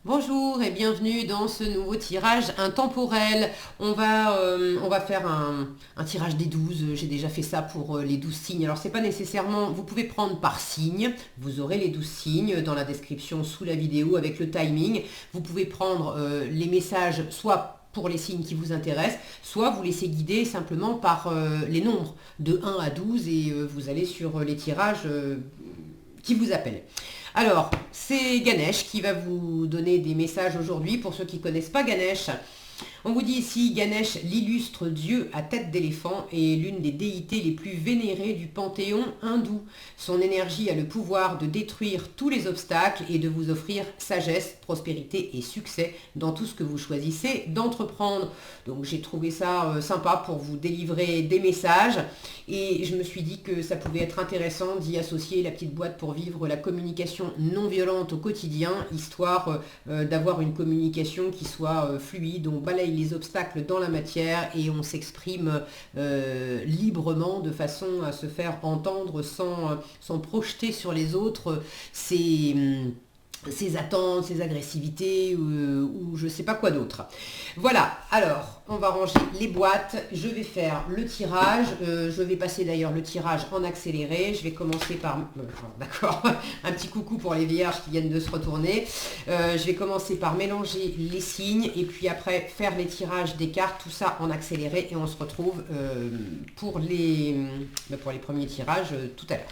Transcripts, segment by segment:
Bonjour et bienvenue dans ce nouveau tirage intemporel. On va faire un tirage des 12. J'ai déjà fait ça pour les 12 signes. Alors c'est pas nécessairement, vous pouvez prendre par signe. Vous aurez les 12 signes dans la description sous la vidéo avec le timing. Vous pouvez prendre les messages soit pour les signes qui vous intéressent, soit vous laissez guider simplement par les nombres de 1 à 12 et vous allez sur les tirages qui vous appellent. Alors, c'est Ganesh qui va vous donner des messages aujourd'hui. Pour ceux qui ne connaissent pas Ganesh, on vous dit ici, Ganesh, l'illustre dieu à tête d'éléphant, est l'une des déités les plus vénérées du panthéon hindou. Son énergie a le pouvoir de détruire tous les obstacles et de vous offrir sagesse, prospérité et succès dans tout ce que vous choisissez d'entreprendre. Donc j'ai trouvé ça sympa pour vous délivrer des messages et je me suis dit que ça pouvait être intéressant d'y associer la petite boîte pour vivre la communication non violente au quotidien, histoire d'avoir une communication qui soit fluide, on balaye les obstacles dans la matière et on s'exprime librement de façon à se faire entendre sans projeter sur les autres ses attentes, ses agressivités ou je ne sais pas quoi d'autre. Voilà, alors on va ranger les boîtes, je vais faire le tirage, je vais passer d'ailleurs le tirage en accéléré, je vais commencer par, d'accord, un petit coucou pour les vierges qui viennent de se retourner, je vais commencer par mélanger les signes et puis après faire les tirages des cartes, tout ça en accéléré et on se retrouve pour les premiers tirages tout à l'heure.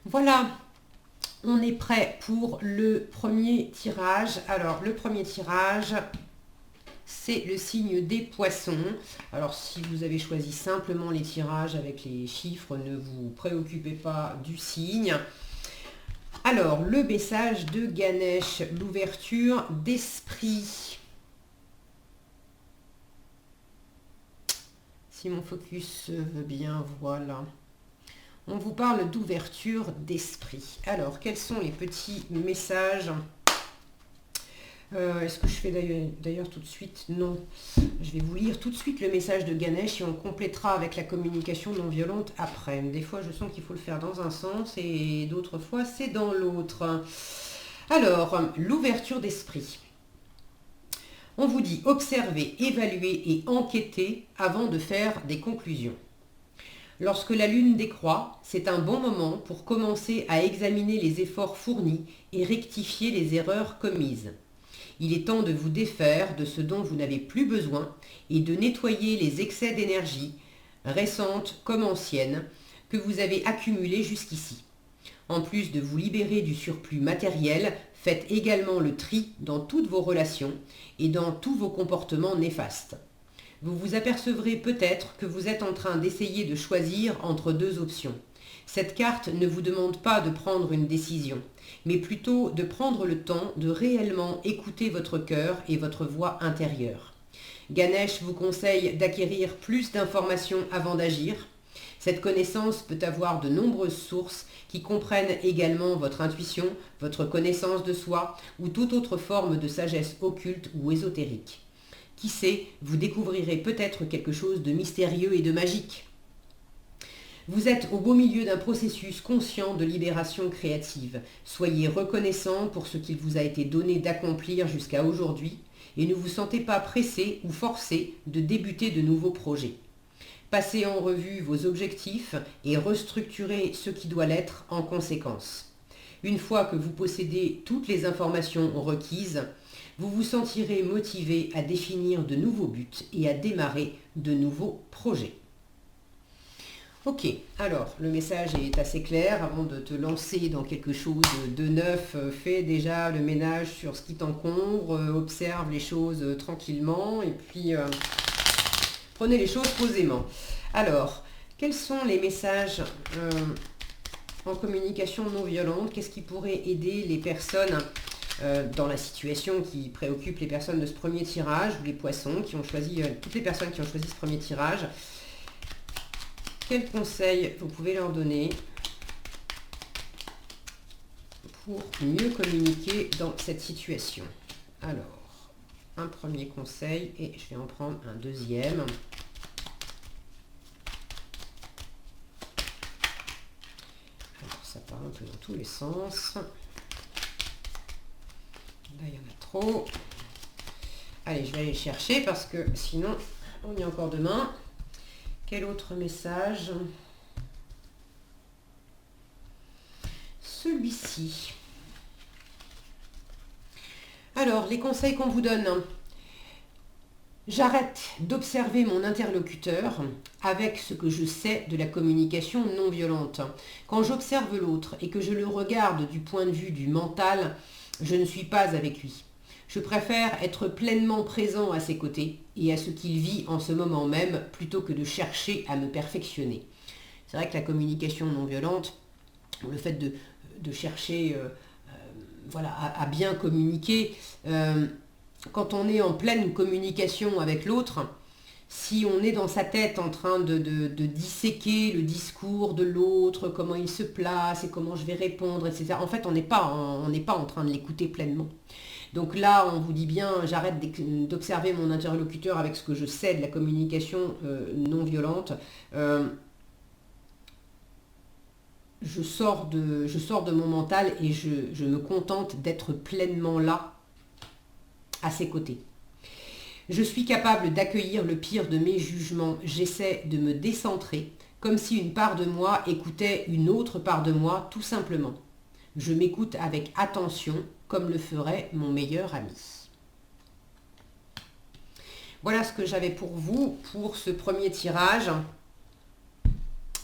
Voilà, on est prêt pour le premier tirage. Alors, le premier tirage, c'est le signe des poissons. Alors, si vous avez choisi simplement les tirages avec les chiffres, ne vous préoccupez pas du signe. Alors, le message de Ganesh, l'ouverture d'esprit. Si mon focus veut bien, voilà. On vous parle d'ouverture d'esprit. Alors, quels sont les petits messages? Est-ce que je fais d'ailleurs tout de suite? Non. Je vais vous lire tout de suite le message de Ganesh et on complétera avec la communication non violente après. Des fois, je sens qu'il faut le faire dans un sens et d'autres fois, c'est dans l'autre. Alors, l'ouverture d'esprit. On vous dit observer, évaluer et enquêter avant de faire des conclusions. Lorsque la lune décroît, c'est un bon moment pour commencer à examiner les efforts fournis et rectifier les erreurs commises. Il est temps de vous défaire de ce dont vous n'avez plus besoin et de nettoyer les excès d'énergie, récentes comme anciennes, que vous avez accumulés jusqu'ici. En plus de vous libérer du surplus matériel, faites également le tri dans toutes vos relations et dans tous vos comportements néfastes. Vous vous apercevrez peut-être que vous êtes en train d'essayer de choisir entre deux options. Cette carte ne vous demande pas de prendre une décision, mais plutôt de prendre le temps de réellement écouter votre cœur et votre voix intérieure. Ganesh vous conseille d'acquérir plus d'informations avant d'agir. Cette connaissance peut avoir de nombreuses sources qui comprennent également votre intuition, votre connaissance de soi ou toute autre forme de sagesse occulte ou ésotérique. Qui sait, vous découvrirez peut-être quelque chose de mystérieux et de magique. Vous êtes au beau milieu d'un processus conscient de libération créative. Soyez reconnaissant pour ce qu'il vous a été donné d'accomplir jusqu'à aujourd'hui et ne vous sentez pas pressé ou forcé de débuter de nouveaux projets. Passez en revue vos objectifs et restructurez ce qui doit l'être en conséquence. Une fois que vous possédez toutes les informations requises, vous vous sentirez motivé à définir de nouveaux buts et à démarrer de nouveaux projets. Ok, alors le message est assez clair. Avant de te lancer dans quelque chose de neuf, fais déjà le ménage sur ce qui t'encombre, observe les choses tranquillement et puis prenez les choses posément. Alors, quels sont les messages en communication non violente? Qu'est-ce qui pourrait aider les personnes dans la situation qui préoccupe les personnes de ce premier tirage, ou les poissons qui ont choisi, toutes les personnes qui ont choisi ce premier tirage? Quels conseils vous pouvez leur donner pour mieux communiquer dans cette situation? Alors, un premier conseil et je vais en prendre un deuxième. Alors, ça part un peu dans tous les sens. Là, il y en a trop. Allez, je vais aller chercher parce que sinon, on y est encore demain. Quel autre message? Celui-ci. Alors, les conseils qu'on vous donne. J'arrête d'observer mon interlocuteur avec ce que je sais de la communication non violente. Quand j'observe l'autre et que je le regarde du point de vue du mental, je ne suis pas avec lui. Je préfère être pleinement présent à ses côtés et à ce qu'il vit en ce moment même plutôt que de chercher à me perfectionner. C'est vrai que la communication non violente, le fait de chercher voilà, à bien communiquer, quand on est en pleine communication avec l'autre, si on est dans sa tête en train de disséquer le discours de l'autre, comment il se place et comment je vais répondre, etc. En fait, on n'est pas en train de l'écouter pleinement. Donc là, on vous dit bien, j'arrête d'observer mon interlocuteur avec ce que je sais de la communication non violente. Je sors de mon mental et je me contente d'être pleinement là, à ses côtés. Je suis capable d'accueillir le pire de mes jugements. J'essaie de me décentrer, comme si une part de moi écoutait une autre part de moi, tout simplement. Je m'écoute avec attention, comme le ferait mon meilleur ami. Voilà ce que j'avais pour vous pour ce premier tirage.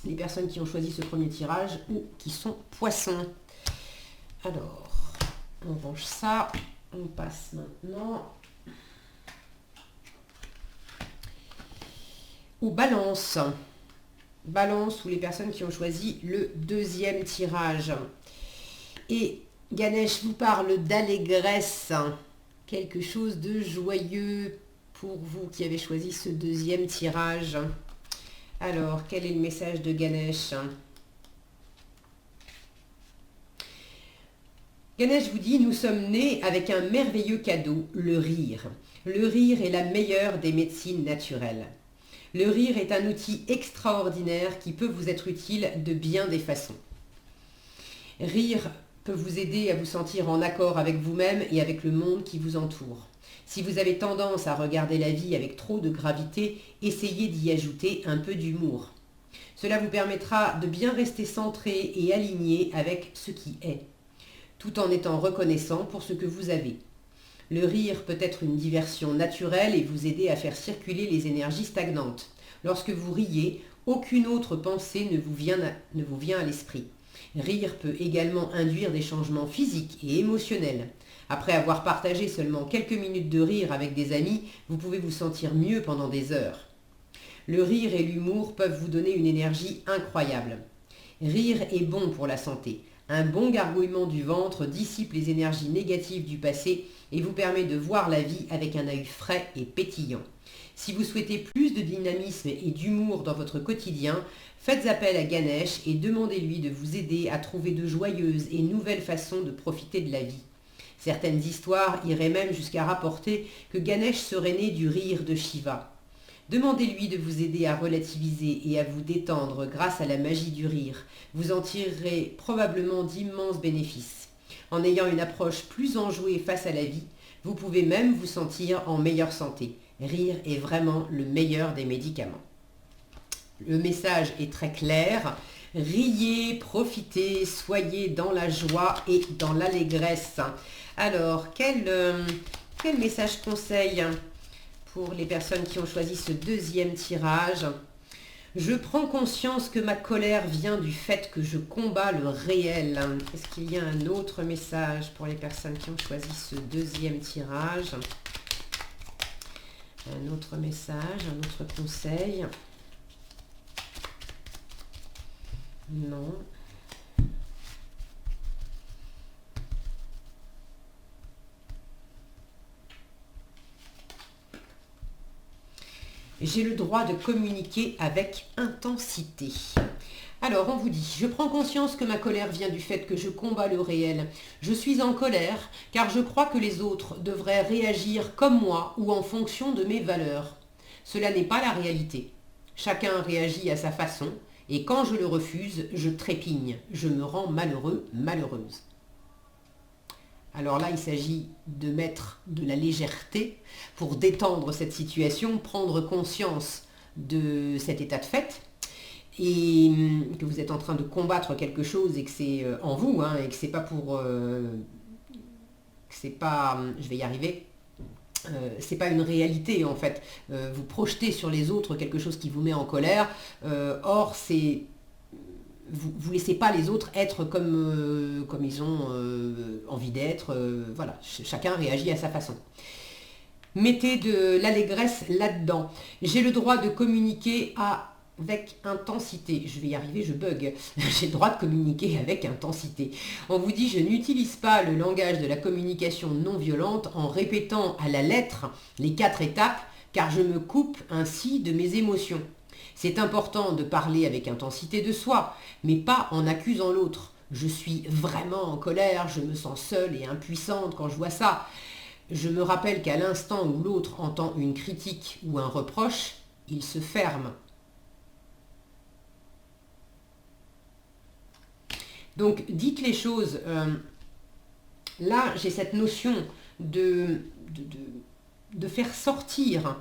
Les personnes qui ont choisi ce premier tirage ou qui sont poissons. Alors, on range ça. On passe maintenant aux balances. Balance ou les personnes qui ont choisi le deuxième tirage. Et Ganesh vous parle d'allégresse, quelque chose de joyeux pour vous qui avez choisi ce deuxième tirage. Alors, quel est le message de Ganesh? Ganesh vous dit, nous sommes nés avec un merveilleux cadeau, le rire. Le rire est la meilleure des médecines naturelles. Le rire est un outil extraordinaire qui peut vous être utile de bien des façons. Rire peut vous aider à vous sentir en accord avec vous-même et avec le monde qui vous entoure. Si vous avez tendance à regarder la vie avec trop de gravité, essayez d'y ajouter un peu d'humour. Cela vous permettra de bien rester centré et aligné avec ce qui est, tout en étant reconnaissant pour ce que vous avez. Le rire peut être une diversion naturelle et vous aider à faire circuler les énergies stagnantes. Lorsque vous riez, aucune autre pensée ne vous vient à l'esprit. Rire peut également induire des changements physiques et émotionnels. Après avoir partagé seulement quelques minutes de rire avec des amis, vous pouvez vous sentir mieux pendant des heures. Le rire et l'humour peuvent vous donner une énergie incroyable. Rire est bon pour la santé. Un bon gargouillement du ventre dissipe les énergies négatives du passé et vous permet de voir la vie avec un œil frais et pétillant. Si vous souhaitez plus de dynamisme et d'humour dans votre quotidien, faites appel à Ganesh et demandez-lui de vous aider à trouver de joyeuses et nouvelles façons de profiter de la vie. Certaines histoires iraient même jusqu'à rapporter que Ganesh serait né du rire de Shiva. Demandez-lui de vous aider à relativiser et à vous détendre grâce à la magie du rire. Vous en tirerez probablement d'immenses bénéfices. En ayant une approche plus enjouée face à la vie, vous pouvez même vous sentir en meilleure santé. Rire est vraiment le meilleur des médicaments. Le message est très clair. Riez, profitez, soyez dans la joie et dans l'allégresse. Alors, quel message conseil pour les personnes qui ont choisi ce deuxième tirage? Je prends conscience que ma colère vient du fait que je combats le réel. Est-ce qu'il y a un autre message pour les personnes qui ont choisi ce deuxième tirage? Un autre message, un autre conseil? Non. J'ai le droit de communiquer avec intensité. Alors, on vous dit, je prends conscience que ma colère vient du fait que je combats le réel. Je suis en colère car je crois que les autres devraient réagir comme moi ou en fonction de mes valeurs. Cela n'est pas la réalité. Chacun réagit à sa façon et quand je le refuse, je trépigne. Je me rends malheureux, malheureuse. Alors là, il s'agit de mettre de la légèreté pour détendre cette situation, prendre conscience de cet état de fait et que vous êtes en train de combattre quelque chose et que c'est en vous et que c'est pas pour... c'est pas... je vais y arriver. C'est pas une réalité en fait. Vous projetez sur les autres quelque chose qui vous met en colère. Or, c'est... Vous laissez pas les autres être comme ils ont envie d'être. Voilà, chacun réagit à sa façon. Mettez de l'allégresse là-dedans. J'ai le droit de communiquer avec intensité. Je vais y arriver, je bug. J'ai le droit de communiquer avec intensité. On vous dit, je n'utilise pas le langage de la communication non violente en répétant à la lettre les 4 étapes, car je me coupe ainsi de mes émotions. C'est important de parler avec intensité de soi, mais pas en accusant l'autre. Je suis vraiment en colère, je me sens seule et impuissante quand je vois ça. Je me rappelle qu'à l'instant où l'autre entend une critique ou un reproche, il se ferme. Donc dites les choses. Là, j'ai cette notion de faire sortir,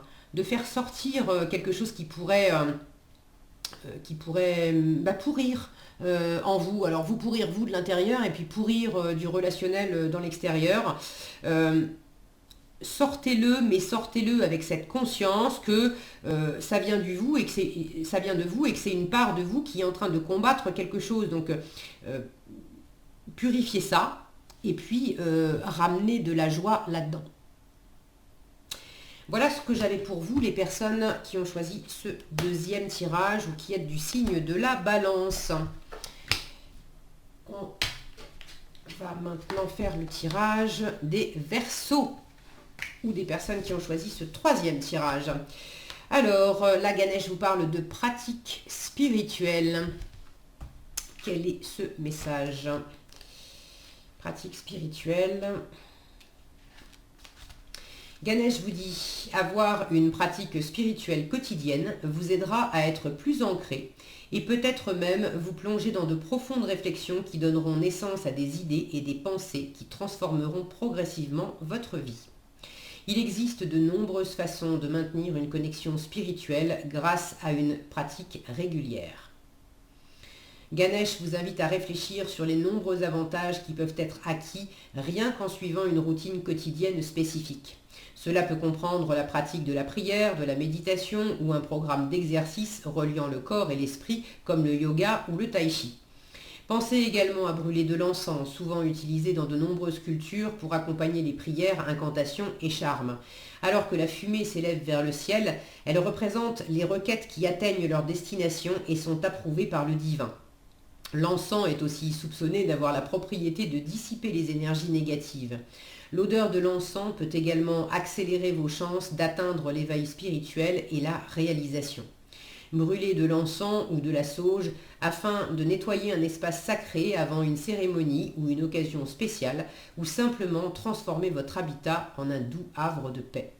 quelque chose qui pourrait pourrir en vous. Alors vous pourrir vous de l'intérieur et puis pourrir du relationnel dans l'extérieur. Sortez-le, mais sortez-le avec cette conscience que ça vient de vous et que c'est une part de vous qui est en train de combattre quelque chose. Donc purifiez ça et puis ramenez de la joie là-dedans. Voilà ce que j'avais pour vous, les personnes qui ont choisi ce deuxième tirage ou qui êtes du signe de la Balance. On va maintenant faire le tirage des Verseaux ou des personnes qui ont choisi ce troisième tirage. Alors, la Ganesh vous parle de pratique spirituelle. Quel est ce message? Pratique spirituelle. Ganesh vous dit, avoir une pratique spirituelle quotidienne vous aidera à être plus ancré et peut-être même vous plonger dans de profondes réflexions qui donneront naissance à des idées et des pensées qui transformeront progressivement votre vie. Il existe de nombreuses façons de maintenir une connexion spirituelle grâce à une pratique régulière. Ganesh vous invite à réfléchir sur les nombreux avantages qui peuvent être acquis rien qu'en suivant une routine quotidienne spécifique. Cela peut comprendre la pratique de la prière, de la méditation ou un programme d'exercice reliant le corps et l'esprit comme le yoga ou le tai chi. Pensez également à brûler de l'encens, souvent utilisé dans de nombreuses cultures pour accompagner les prières, incantations et charmes. Alors que la fumée s'élève vers le ciel, elle représente les requêtes qui atteignent leur destination et sont approuvées par le divin. L'encens est aussi soupçonné d'avoir la propriété de dissiper les énergies négatives. L'odeur de l'encens peut également accélérer vos chances d'atteindre l'éveil spirituel et la réalisation. Brûlez de l'encens ou de la sauge afin de nettoyer un espace sacré avant une cérémonie ou une occasion spéciale ou simplement transformer votre habitat en un doux havre de paix.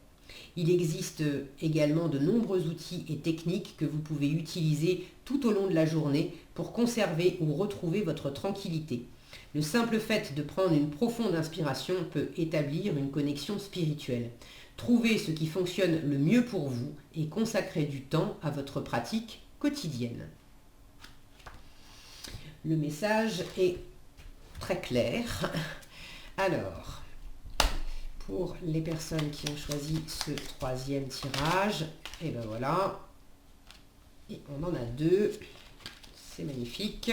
Il existe également de nombreux outils et techniques que vous pouvez utiliser tout au long de la journée pour conserver ou retrouver votre tranquillité. Le simple fait de prendre une profonde inspiration peut établir une connexion spirituelle. Trouvez ce qui fonctionne le mieux pour vous et consacrez du temps à votre pratique quotidienne. Le message est très clair. Alors, pour les personnes qui ont choisi ce troisième tirage, et ben voilà, Et on en a deux. C'est magnifique.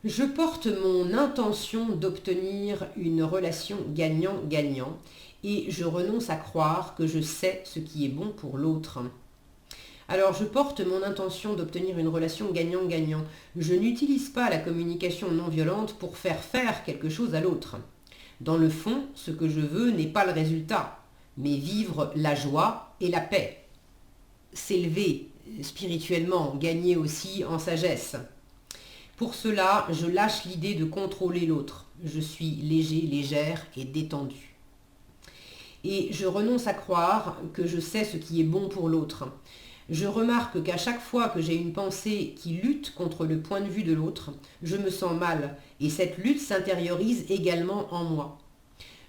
Je porte mon intention d'obtenir une relation gagnant-gagnant et je renonce à croire que je sais ce qui est bon pour l'autre. Alors, je porte mon intention d'obtenir une relation gagnant-gagnant. Je n'utilise pas la communication non violente pour faire quelque chose à l'autre. Dans le fond, ce que je veux n'est pas le résultat, mais vivre la joie et la paix. S'élever spirituellement, gagner aussi en sagesse. Pour cela, je lâche l'idée de contrôler l'autre. Je suis léger, légère et détendue. Et je renonce à croire que je sais ce qui est bon pour l'autre. Je remarque qu'à chaque fois que j'ai une pensée qui lutte contre le point de vue de l'autre, je me sens mal et cette lutte s'intériorise également en moi.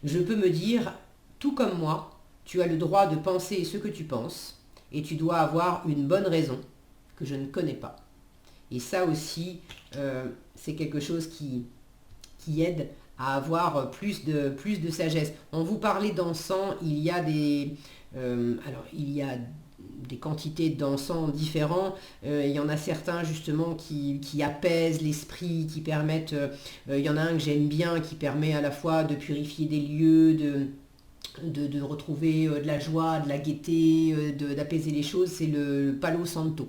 Je peux me dire, tout comme moi, tu as le droit de penser ce que tu penses et tu dois avoir une bonne raison que je ne connais pas. Et ça aussi, c'est quelque chose qui aide à avoir plus de sagesse. On vous parlait d'encens, il y a des quantités d'encens différents. Il y en a certains justement qui apaisent l'esprit, qui permettent... il y en a un que j'aime bien qui permet à la fois de purifier des lieux, de retrouver de la joie, de la gaieté, d'apaiser les choses. C'est le Palo Santo.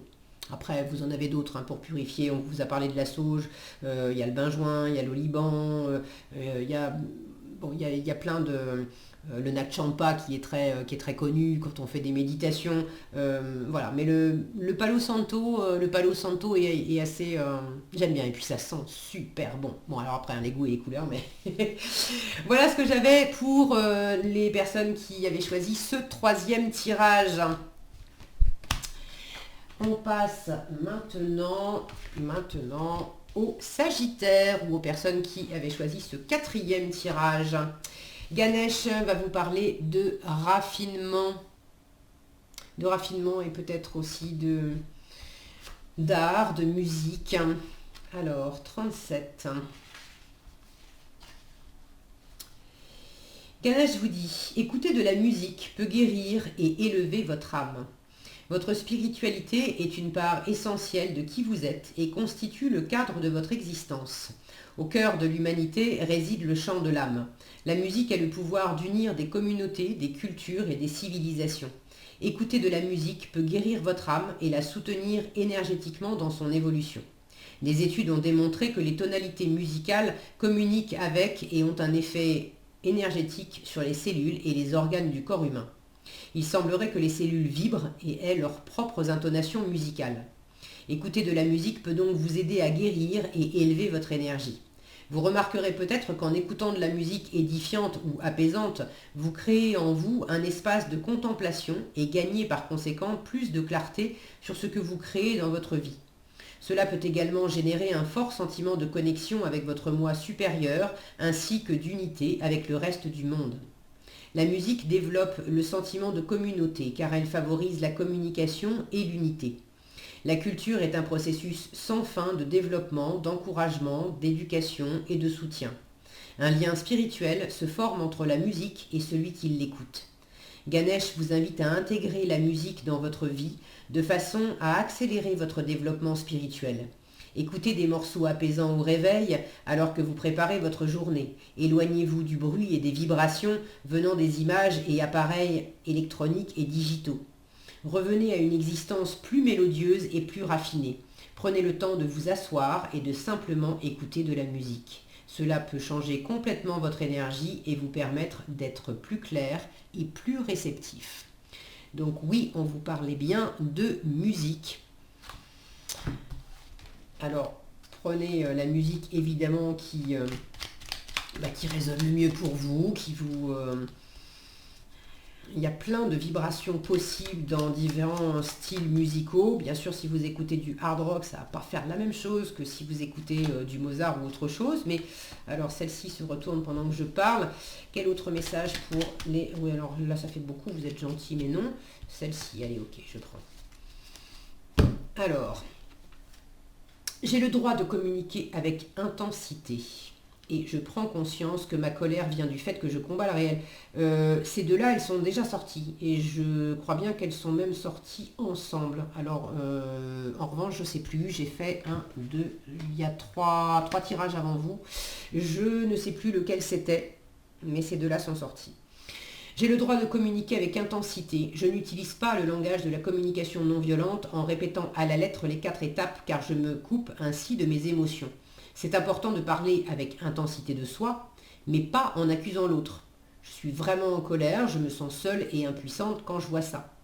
Après, vous en avez d'autres pour purifier. On vous a parlé de la sauge, il y a le benjoin, il y a l'oliban, il y a plein de... le Nag Champa qui est très connu quand on fait des méditations. Voilà, mais le Palo Santo est assez... j'aime bien, et puis ça sent super bon. Bon, alors après, les goûts et les couleurs, mais... voilà ce que j'avais pour les personnes qui avaient choisi ce troisième tirage. On passe maintenant au Sagittaire ou aux personnes qui avaient choisi ce quatrième tirage. Ganesh va vous parler de raffinement et peut-être aussi d'art, de musique. Alors, 37. Ganesh vous dit, écouter de la musique peut guérir et élever votre âme. Votre spiritualité est une part essentielle de qui vous êtes et constitue le cadre de votre existence. Au cœur de l'humanité réside le chant de l'âme. La musique a le pouvoir d'unir des communautés, des cultures et des civilisations. Écouter de la musique peut guérir votre âme et la soutenir énergétiquement dans son évolution. Des études ont démontré que les tonalités musicales communiquent avec et ont un effet énergétique sur les cellules et les organes du corps humain. Il semblerait que les cellules vibrent et aient leurs propres intonations musicales. Écouter de la musique peut donc vous aider à guérir et élever votre énergie. Vous remarquerez peut-être qu'en écoutant de la musique édifiante ou apaisante, vous créez en vous un espace de contemplation et gagnez par conséquent plus de clarté sur ce que vous créez dans votre vie. Cela peut également générer un fort sentiment de connexion avec votre moi supérieur ainsi que d'unité avec le reste du monde. La musique développe le sentiment de communauté car elle favorise la communication et l'unité. La culture est un processus sans fin de développement, d'encouragement, d'éducation et de soutien. Un lien spirituel se forme entre la musique et celui qui l'écoute. Ganesh vous invite à intégrer la musique dans votre vie de façon à accélérer votre développement spirituel. Écoutez des morceaux apaisants au réveil alors que vous préparez votre journée. Éloignez-vous du bruit et des vibrations venant des images et appareils électroniques et digitaux. Revenez à une existence plus mélodieuse et plus raffinée. Prenez le temps de vous asseoir et de simplement écouter de la musique. Cela peut changer complètement votre énergie et vous permettre d'être plus clair et plus réceptif. Donc oui, on vous parlait bien de musique. Alors, prenez la musique évidemment qui résonne le mieux pour vous, il y a plein de vibrations possibles dans différents styles musicaux. Bien sûr, si vous écoutez du hard rock, ça ne va pas faire la même chose que si vous écoutez du Mozart ou autre chose. Mais alors, celle-ci se retourne pendant que je parle. Quel autre message pour les... Oui, alors là, ça fait beaucoup, vous êtes gentil, mais non. Celle-ci, allez, ok, je prends. Alors, j'ai le droit de communiquer avec intensité. et je prends conscience que ma colère vient du fait que je combats le réel. Ces deux-là, elles sont déjà sorties et je crois bien qu'elles sont même sorties ensemble. Alors, en revanche, je ne sais plus, j'ai fait un, deux, il y a trois tirages avant vous. Je ne sais plus lequel c'était, mais ces deux-là sont sortis. J'ai le droit de communiquer avec intensité. Je n'utilise pas le langage de la communication non violente en répétant à la lettre les 4 étapes car je me coupe ainsi de mes émotions. C'est important de parler avec intensité de soi, mais pas en accusant l'autre. Je suis vraiment en colère, je me sens seule et impuissante quand je vois ça.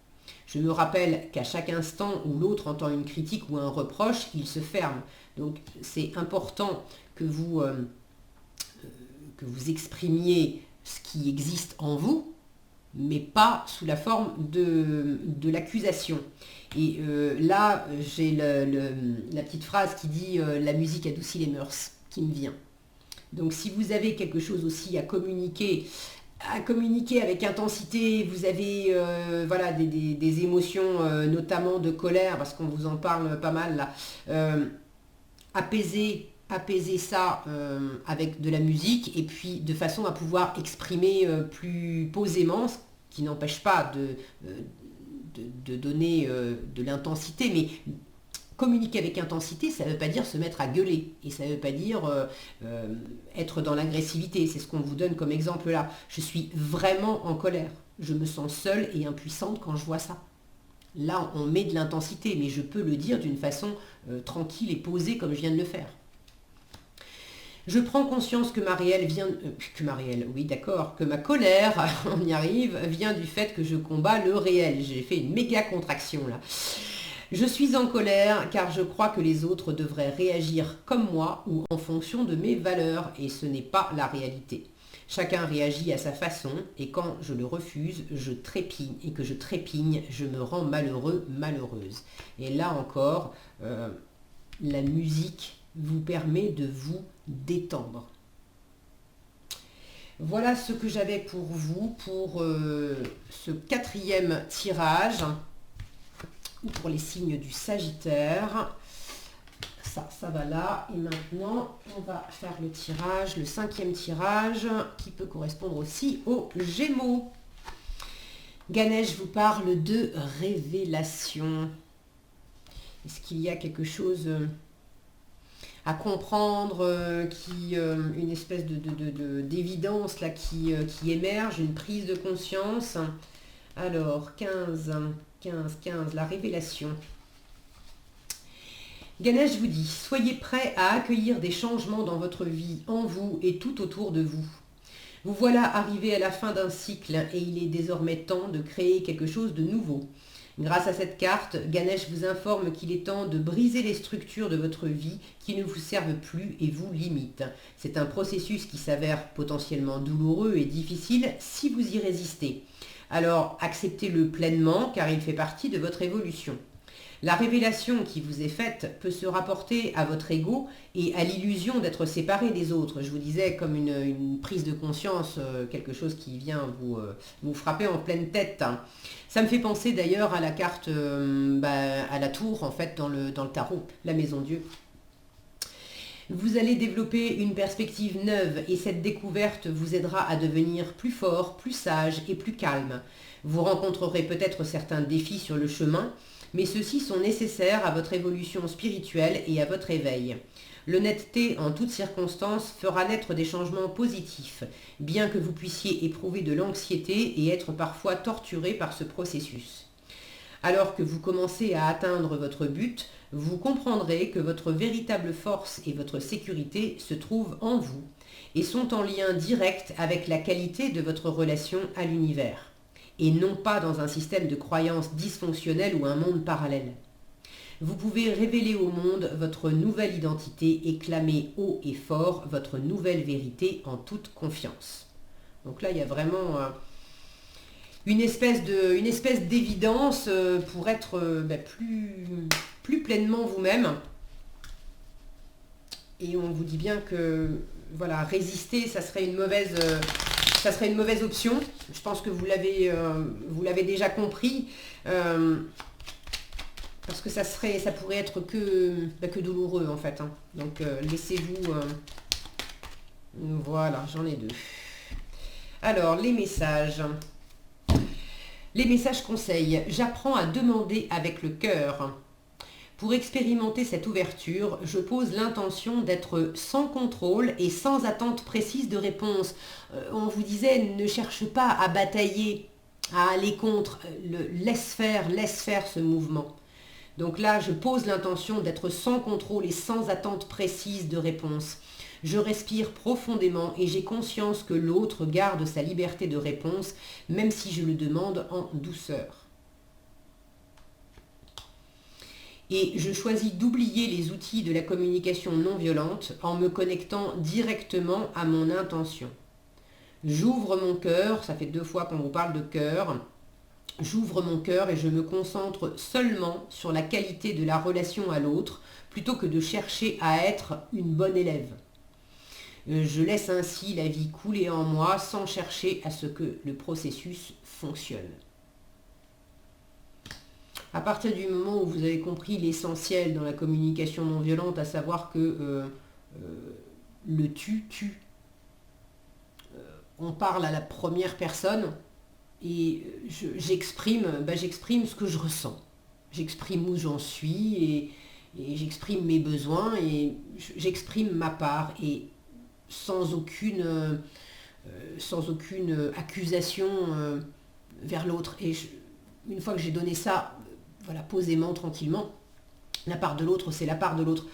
Je me rappelle qu'à chaque instant où l'autre entend une critique ou un reproche, il se ferme. Donc c'est important que vous exprimiez ce qui existe en vous, mais pas sous la forme de l'accusation. Et là, j'ai la petite phrase qui dit la musique adoucit les mœurs, qui me vient. Donc si vous avez quelque chose aussi à communiquer avec intensité, vous avez voilà, des émotions, notamment de colère, parce qu'on vous en parle pas mal là, apaiser ça avec de la musique et puis de façon à pouvoir exprimer plus posément, ce qui n'empêche pas de donner de l'intensité, mais communiquer avec intensité, ça ne veut pas dire se mettre à gueuler et ça ne veut pas dire être dans l'agressivité. C'est ce qu'on vous donne comme exemple là. Je suis vraiment en colère. Je me sens seule et impuissante quand je vois ça. Là, on met de l'intensité, mais je peux le dire d'une façon tranquille et posée comme je viens de le faire. Je prends conscience que ma colère, on y arrive, vient du fait que je combats le réel. J'ai fait une méga contraction là. Je suis en colère car je crois que les autres devraient réagir comme moi ou en fonction de mes valeurs et ce n'est pas la réalité. Chacun réagit à sa façon et quand je le refuse, je trépigne et que je trépigne, je me rends malheureux, malheureuse. Et là encore, la musique vous permet de vous détendre. Voilà ce que j'avais pour vous pour ce 4e tirage ou pour les signes du Sagittaire. Ça va là. Et maintenant, on va faire le tirage, le 5e tirage qui peut correspondre aussi aux Gémeaux. Ganesh vous parle de révélation. Est-ce qu'il y a quelque chose à comprendre, une espèce d'évidence là qui émerge, une prise de conscience? Alors, 15, la révélation. Ganesh vous dit, soyez prêts à accueillir des changements dans votre vie, en vous et tout autour de vous. Vous voilà arrivé à la fin d'un cycle et il est désormais temps de créer quelque chose de nouveau. Grâce à cette carte, Ganesh vous informe qu'il est temps de briser les structures de votre vie qui ne vous servent plus et vous limitent. C'est un processus qui s'avère potentiellement douloureux et difficile si vous y résistez. Alors acceptez-le pleinement car il fait partie de votre évolution. La révélation qui vous est faite peut se rapporter à votre ego et à l'illusion d'être séparé des autres. Je vous disais comme une prise de conscience, quelque chose qui vient vous frapper en pleine tête. Ça me fait penser d'ailleurs à la carte, à la tour en fait dans le tarot, la maison Dieu. Vous allez développer une perspective neuve et cette découverte vous aidera à devenir plus fort, plus sage et plus calme. Vous rencontrerez peut-être certains défis sur le chemin, mais ceux-ci sont nécessaires à votre évolution spirituelle et à votre éveil. L'honnêteté en toutes circonstances fera naître des changements positifs, bien que vous puissiez éprouver de l'anxiété et être parfois torturé par ce processus. Alors que vous commencez à atteindre votre but, vous comprendrez que votre véritable force et votre sécurité se trouvent en vous et sont en lien direct avec la qualité de votre relation à l'univers, et non pas dans un système de croyances dysfonctionnelles ou un monde parallèle. Vous pouvez révéler au monde votre nouvelle identité et clamer haut et fort votre nouvelle vérité en toute confiance. Donc là, il y a vraiment une espèce d'évidence pour être plus pleinement vous-même. Et on vous dit bien que voilà, résister, ça serait une mauvaise option. Je pense que vous l'avez déjà compris. Parce que ça pourrait être que douloureux en fait. Donc Voilà, j'en ai deux. Alors, les messages. Les messages conseils. J'apprends à demander avec le cœur. Pour expérimenter cette ouverture, je pose l'intention d'être sans contrôle et sans attente précise de réponse. On vous disait, ne cherche pas à batailler, à aller contre. Laisse faire ce mouvement. Donc là, je pose l'intention d'être sans contrôle et sans attente précise de réponse. Je respire profondément et j'ai conscience que l'autre garde sa liberté de réponse, même si je le demande en douceur. Et je choisis d'oublier les outils de la communication non violente en me connectant directement à mon intention. J'ouvre mon cœur, ça fait 2 fois qu'on vous parle de cœur. J'ouvre mon cœur et je me concentre seulement sur la qualité de la relation à l'autre, plutôt que de chercher à être une bonne élève. Je laisse ainsi la vie couler en moi sans chercher à ce que le processus fonctionne. À partir du moment où vous avez compris l'essentiel dans la communication non violente, à savoir que le tu tue, on parle à la première personne et j'exprime ce que je ressens. J'exprime où j'en suis et j'exprime mes besoins et j'exprime ma part et sans aucune accusation vers l'autre. Et une fois que j'ai donné ça, voilà, posément, tranquillement, la part de l'autre, c'est la part de l'autre.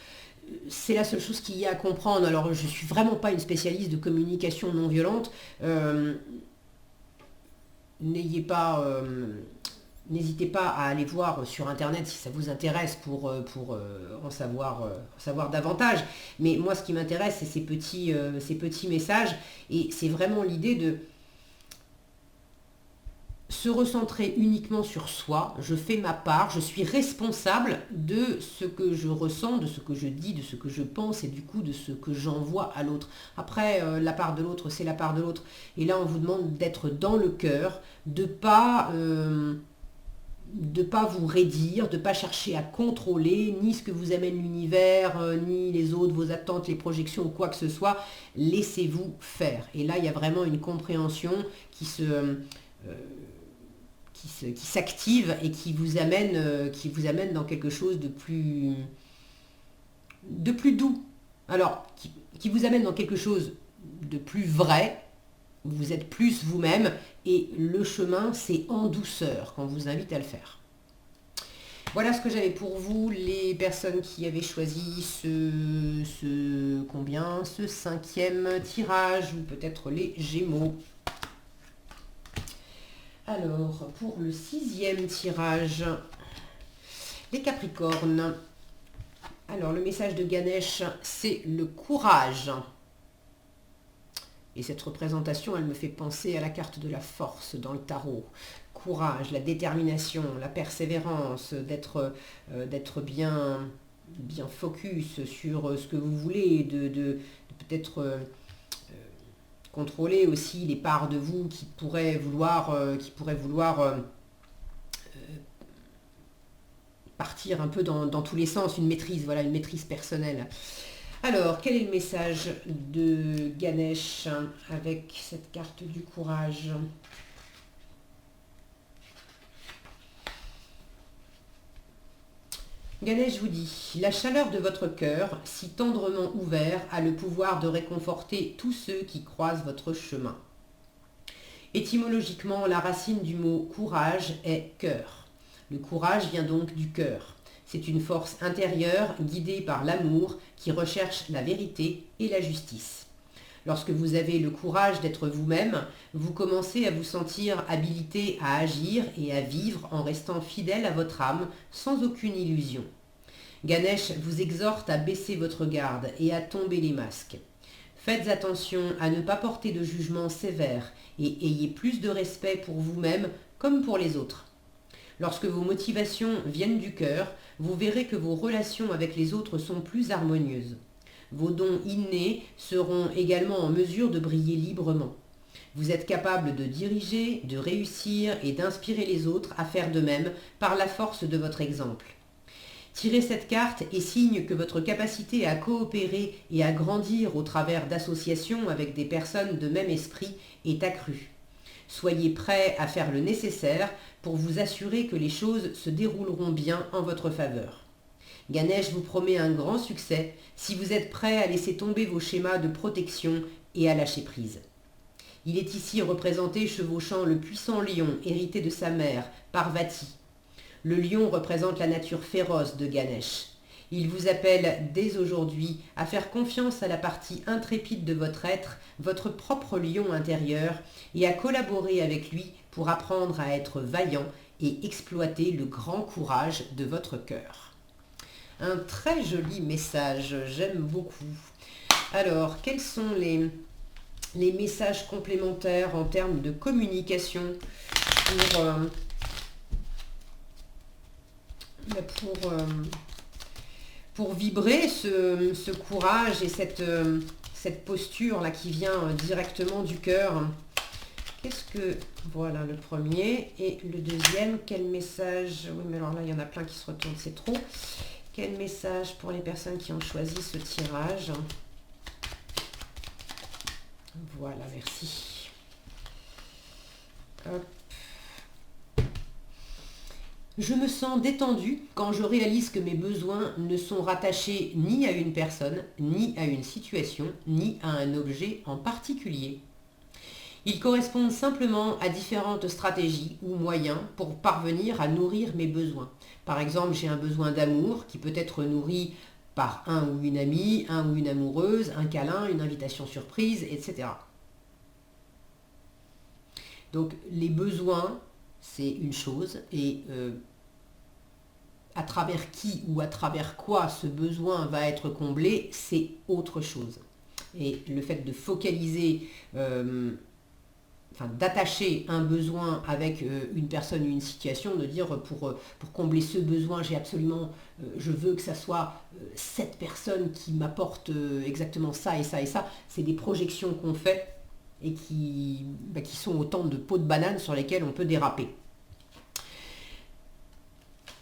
C'est la seule chose qu'il y a à comprendre. Alors, je ne suis vraiment pas une spécialiste de communication non violente. N'hésitez pas à aller voir sur Internet si ça vous intéresse pour en savoir davantage. Mais moi, ce qui m'intéresse, c'est ces petits messages. Et c'est vraiment l'idée de se recentrer uniquement sur soi. Je fais ma part, je suis responsable de ce que je ressens, de ce que je dis, de ce que je pense et du coup de ce que j'envoie à l'autre. Après, la part de l'autre, c'est la part de l'autre. Et là, on vous demande d'être dans le cœur, de pas vous raidir, de ne pas chercher à contrôler ni ce que vous amène l'univers, ni les autres, vos attentes, les projections ou quoi que ce soit. Laissez-vous faire. Et là, il y a vraiment une compréhension qui s'active et qui vous amène dans quelque chose de plus doux. Alors, qui vous amène dans quelque chose de plus vrai. Vous êtes plus vous-même et le chemin, c'est en douceur qu'on vous invite à le faire. Voilà ce que j'avais pour vous, les personnes qui avaient choisi ce 5e tirage ou peut-être les Gémeaux. Alors, pour le 6e tirage, les Capricornes. Alors, le message de Ganesh, c'est le courage. Et cette représentation, elle me fait penser à la carte de la force dans le tarot. Courage, la détermination, la persévérance, d'être bien focus sur ce que vous voulez, de peut-être contrôler aussi les parts de vous qui pourraient vouloir partir un peu dans tous les sens, une maîtrise personnelle. Alors, quel est le message de Ganesh avec cette carte du courage ? Ganesh vous dit, la chaleur de votre cœur, si tendrement ouvert, a le pouvoir de réconforter tous ceux qui croisent votre chemin. Étymologiquement, la racine du mot courage est cœur. Le courage vient donc du cœur. C'est une force intérieure guidée par l'amour qui recherche la vérité et la justice. Lorsque vous avez le courage d'être vous-même, vous commencez à vous sentir habilité à agir et à vivre en restant fidèle à votre âme sans aucune illusion. Ganesh vous exhorte à baisser votre garde et à tomber les masques. Faites attention à ne pas porter de jugement sévère et ayez plus de respect pour vous-même comme pour les autres. Lorsque vos motivations viennent du cœur, vous verrez que vos relations avec les autres sont plus harmonieuses. Vos dons innés seront également en mesure de briller librement. Vous êtes capable de diriger, de réussir et d'inspirer les autres à faire de même par la force de votre exemple. Tirer cette carte est signe que votre capacité à coopérer et à grandir au travers d'associations avec des personnes de même esprit est accrue. Soyez prêt à faire le nécessaire pour vous assurer que les choses se dérouleront bien en votre faveur. Ganesh vous promet un grand succès si vous êtes prêt à laisser tomber vos schémas de protection et à lâcher prise. Il est ici représenté chevauchant le puissant lion hérité de sa mère, Parvati. Le lion représente la nature féroce de Ganesh. Il vous appelle dès aujourd'hui à faire confiance à la partie intrépide de votre être, votre propre lion intérieur, et à collaborer avec lui pour apprendre à être vaillant et exploiter le grand courage de votre cœur. Un très joli message, j'aime beaucoup. Alors, quels sont les messages complémentaires en termes de communication pour vibrer ce courage et cette posture-là qui vient directement du cœur? Qu'est-ce que... Voilà le premier. Et le deuxième, quel message... Oui, mais alors là, il y en a plein qui se retournent, c'est trop. Quel message pour les personnes qui ont choisi ce tirage? Voilà, merci. Hop. Je me sens détendue quand je réalise que mes besoins ne sont rattachés ni à une personne, ni à une situation, ni à un objet en particulier. Ils correspondent simplement à différentes stratégies ou moyens pour parvenir à nourrir mes besoins. Par exemple, j'ai un besoin d'amour qui peut être nourri par un ou une amie, un ou une amoureuse, un câlin, une invitation surprise, etc. Donc les besoins, c'est une chose, et à travers qui ou à travers quoi ce besoin va être comblé, c'est autre chose. Et le fait de focaliser, d'attacher un besoin avec une personne ou une situation, de dire pour combler ce besoin, j'ai absolument, je veux que ça soit cette personne qui m'apporte exactement ça et ça et ça, c'est des projections qu'on fait et qui sont autant de peaux de banane sur lesquelles on peut déraper.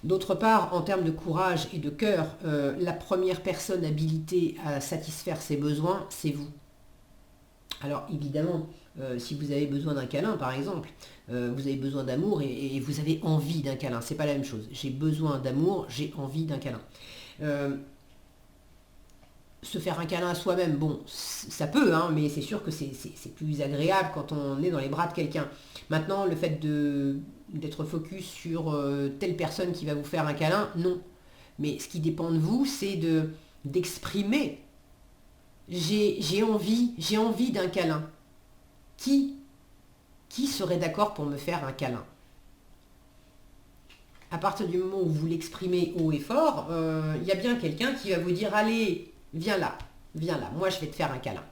D'autre part, en termes de courage et de cœur, la première personne habilitée à satisfaire ses besoins, c'est vous. Alors évidemment, si vous avez besoin d'un câlin par exemple, vous avez besoin d'amour et vous avez envie d'un câlin, c'est pas la même chose. J'ai besoin d'amour, j'ai envie d'un câlin. Se faire un câlin à soi-même, bon, ça peut, hein, mais c'est sûr que c'est plus agréable quand on est dans les bras de quelqu'un. Maintenant, le fait d'être focus sur telle personne qui va vous faire un câlin, non. Mais ce qui dépend de vous, c'est d'exprimer. J'ai envie d'un câlin. Qui serait d'accord pour me faire un câlin? À partir du moment où vous l'exprimez haut et fort, il y a bien quelqu'un qui va vous dire, allez, viens là, moi je vais te faire un câlin.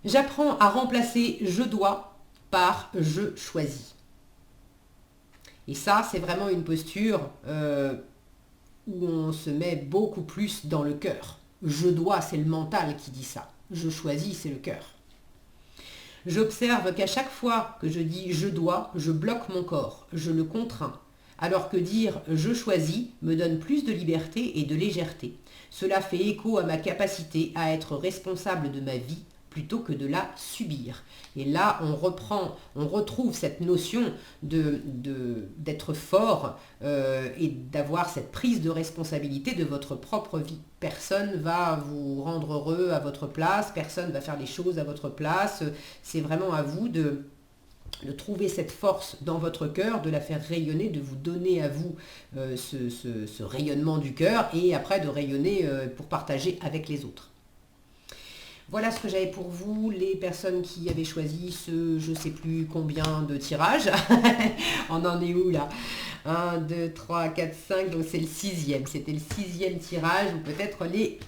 J'apprends à remplacer je dois par je choisis. Et ça, c'est vraiment une posture où on se met beaucoup plus dans le cœur. Je dois, c'est le mental qui dit ça. Je choisis, c'est le cœur. J'observe qu'à chaque fois que je dis je dois, je bloque mon corps, je le contrains. Alors que dire je choisis me donne plus de liberté et de légèreté. Cela fait écho à ma capacité à être responsable de ma vie plutôt que de la subir. Et là, on retrouve cette notion d'être fort et d'avoir cette prise de responsabilité de votre propre vie. Personne va vous rendre heureux à votre place, personne va faire les choses à votre place. C'est vraiment à vous de trouver cette force dans votre cœur, de la faire rayonner, de vous donner à vous ce rayonnement du cœur et après de rayonner pour partager avec les autres. Voilà ce que j'avais pour vous, les personnes qui avaient choisi ce je ne sais plus combien de tirages. On en est où là? 1, 2, 3, 4, 5, donc c'est le 6e. C'était le 6e tirage, ou peut-être les